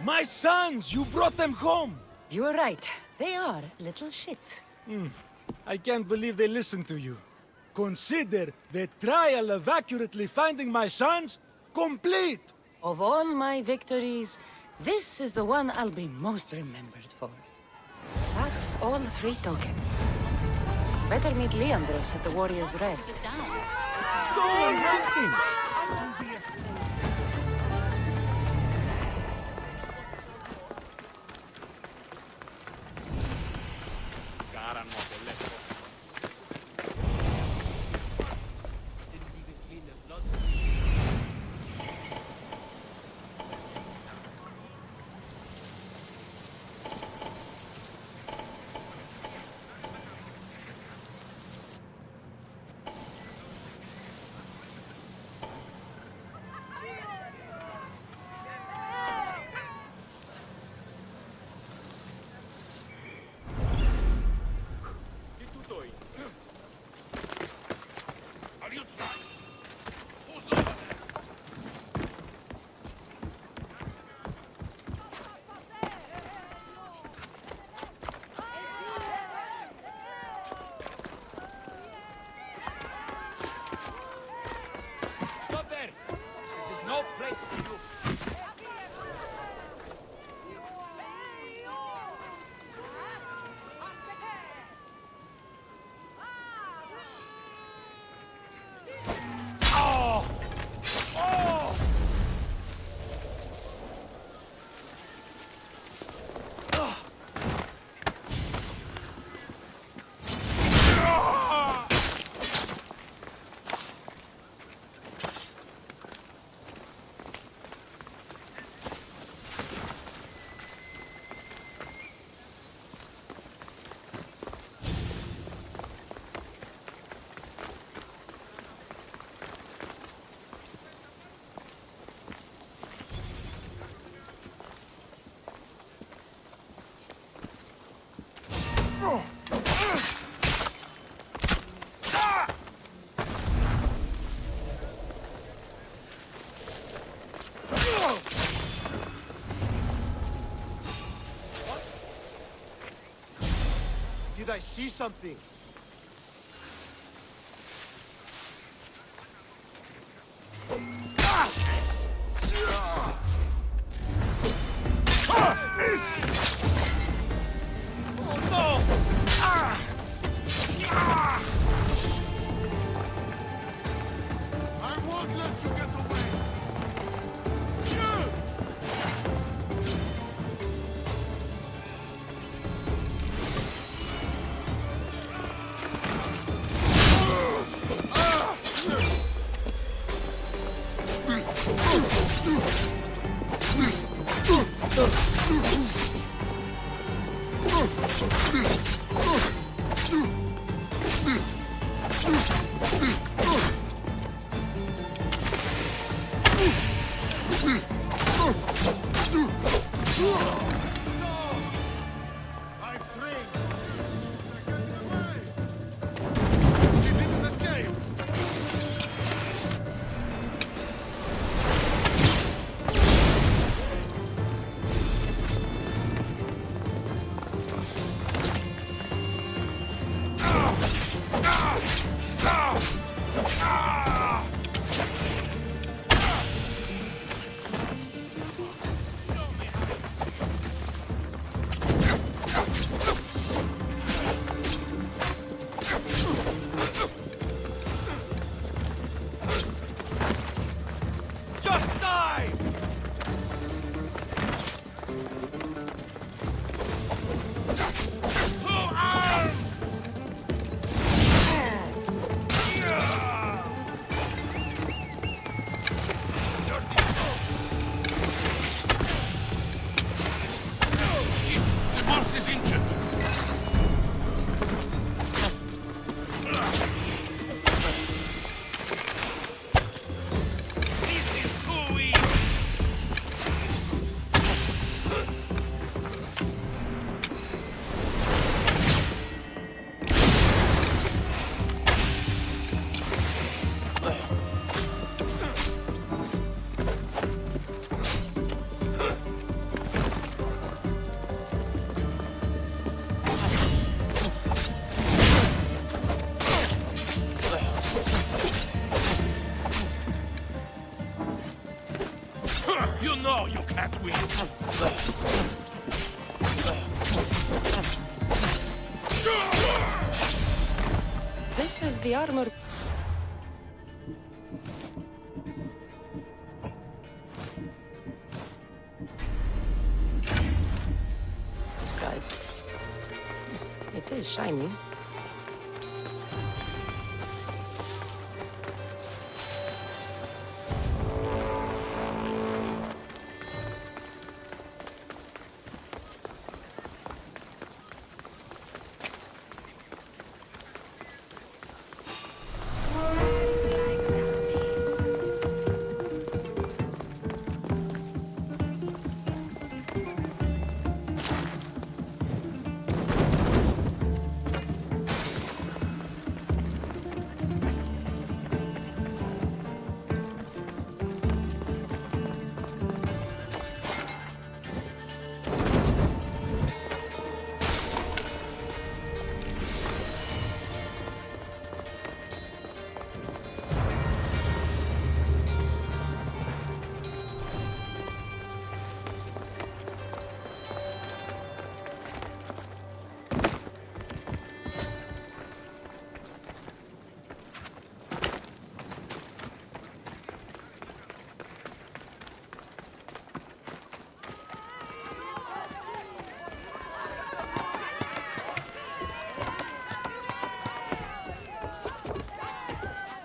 My sons! You brought them home! You were right. They are little shits. I can't believe they listened to you. Consider the trial of accurately finding my sons complete! Of all my victories, this is the one I'll be most remembered for. That's all 3 tokens. Better meet Leandros at the Warrior's Rest. Stolen hunting! Did I see something? I won't let you get away! Just die! The boss is injured. This is too easy. You know you can't win. This is the armor. Described. It is shiny.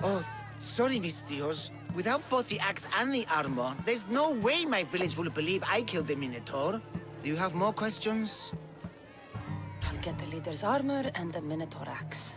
Oh, sorry, Miss Dios. Without both the axe and the armor, there's no way my village will believe I killed the Minotaur. Do you have more questions? I'll get the leader's armor and the Minotaur axe.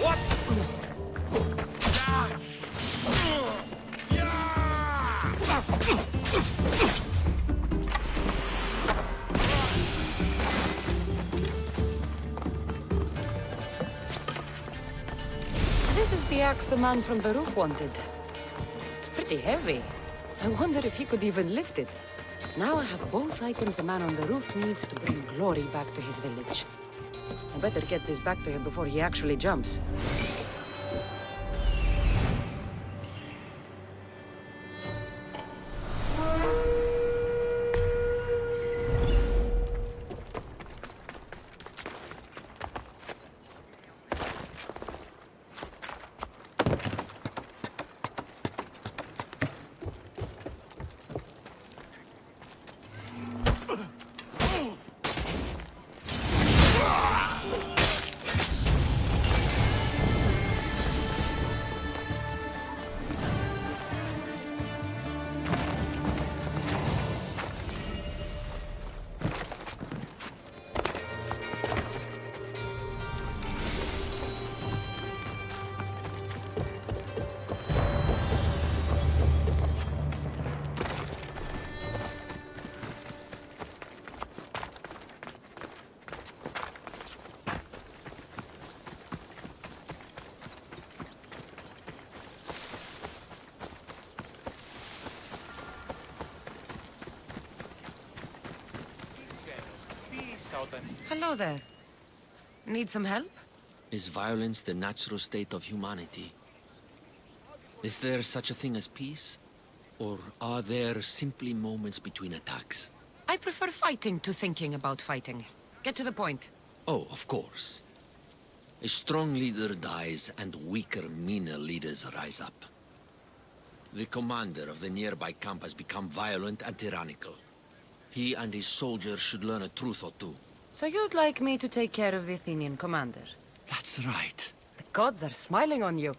What? This is the axe the man from the roof wanted. It's pretty heavy. I wonder if he could even lift it. Now I have both items the man on the roof needs to bring glory back to his village. I better get this back to him before he actually jumps. Hello there. Need some help? Is violence the natural state of humanity? Is there such a thing as peace? Or are there simply moments between attacks? I prefer fighting to thinking about fighting. Get to the point. Oh, of course. A strong leader dies and weaker, meaner leaders rise up. The commander of the nearby camp has become violent and tyrannical. He and his soldiers should learn a truth or two. So you'd like me to take care of the Athenian commander? That's right. The gods are smiling on you.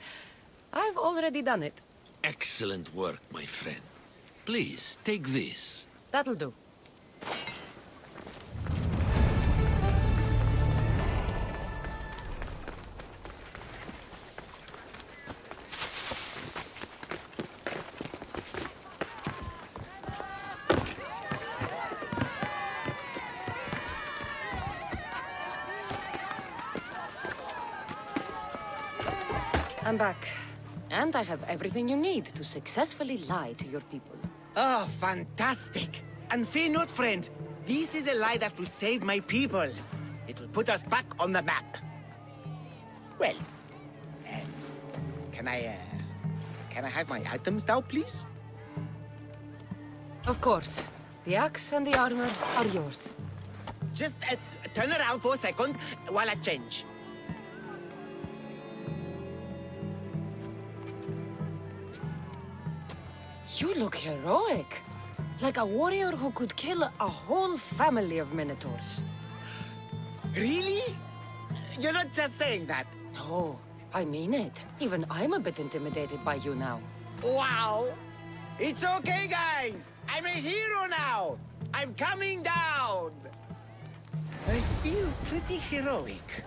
I've already done it. Excellent work, my friend. Please, take this. That'll do. I'm back. And I have everything you need to successfully lie to your people. Oh, fantastic. And fear not, friend. This is a lie that will save my people. It'll put us back on the map. Well, can I have my items now, please? Of course. The axe and the armor are yours. Just turn around for a second while I change. You look heroic. Like a warrior who could kill a whole family of minotaurs. Really? You're not just saying that. No, I mean it. Even I'm a bit intimidated by you now. Wow! It's okay, guys! I'm a hero now! I'm coming down! I feel pretty heroic.